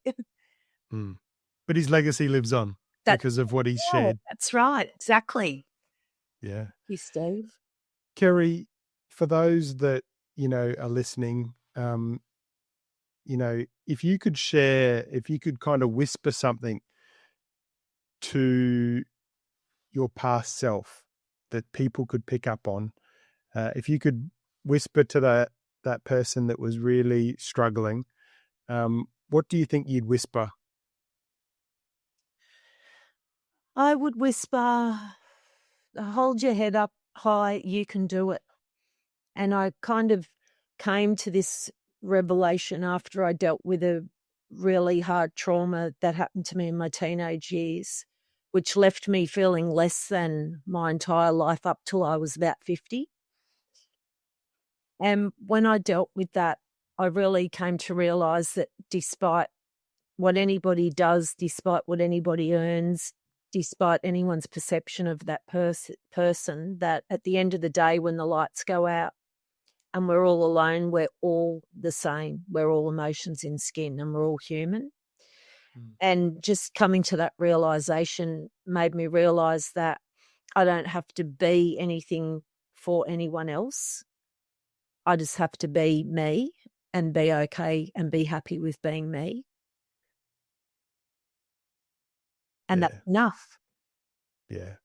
But his legacy lives on because of what he's shared. That's right. Exactly. Yeah. You, Steve. Kerrie, for those that, are listening, if you could kind of whisper something to your past self that people could pick up on, if you could whisper to that person that was really struggling, what do you think you'd whisper? I would whisper, hold your head up high, you can do it. And I kind of came to this revelation after I dealt with a really hard trauma that happened to me in my teenage years, which left me feeling less than my entire life up till I was about 50. And when I dealt with that, I really came to realize that despite what anybody does, despite what anybody earns, despite anyone's perception of that person, that at the end of the day, when the lights go out and we're all alone, we're all the same. We're all emotions in skin, and we're all human. And just coming to that realization made me realize that I don't have to be anything for anyone else. I just have to be me and be okay and be happy with being me. And that's enough. Yeah.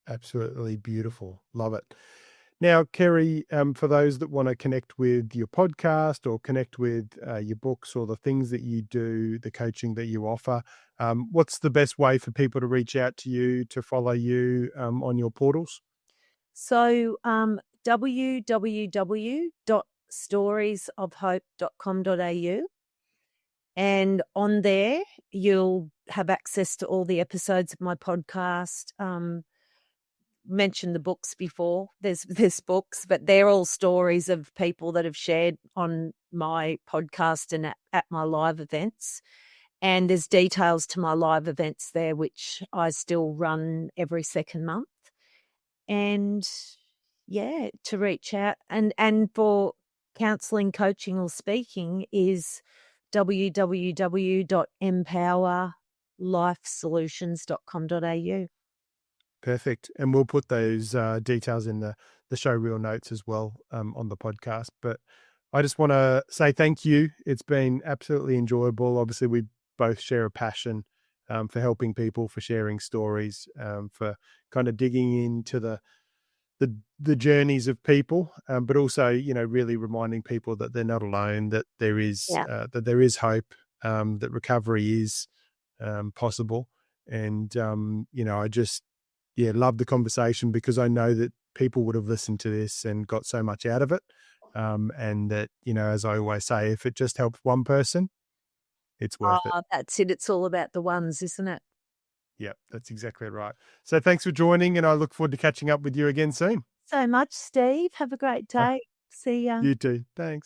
Absolutely beautiful. Love it. Now, Kerrie, for those that want to connect with your podcast or connect with your books or the things that you do, the coaching that you offer, what's the best way for people to reach out to you, to follow you on your portals? So www.storiesofhope.com.au. And on there, you'll have access to all the episodes of my podcast. Mentioned the books before. There's books, but they're all stories of people that have shared on my podcast and at my live events. And there's details to my live events there, which I still run every second month. And yeah, to reach out and for counselling, coaching or speaking is www.empowerlifesolutions.com.au. Perfect. And we'll put those details in the show reel notes as well on the podcast. But I just want to say thank you. It's been absolutely enjoyable. Obviously, we both share a passion for helping people, for sharing stories, for kind of digging into the journeys of people, but also, really reminding people that they're not alone, that there is hope, that recovery is possible. And, I just, love the conversation because I know that people would have listened to this and got so much out of it. And that, as I always say, if it just helps one person, it's worth it. That's it. It's all about the ones, isn't it? Yep, that's exactly right. So thanks for joining, and I look forward to catching up with you again soon. So much, Steve. Have a great day. See ya. You too. Thanks.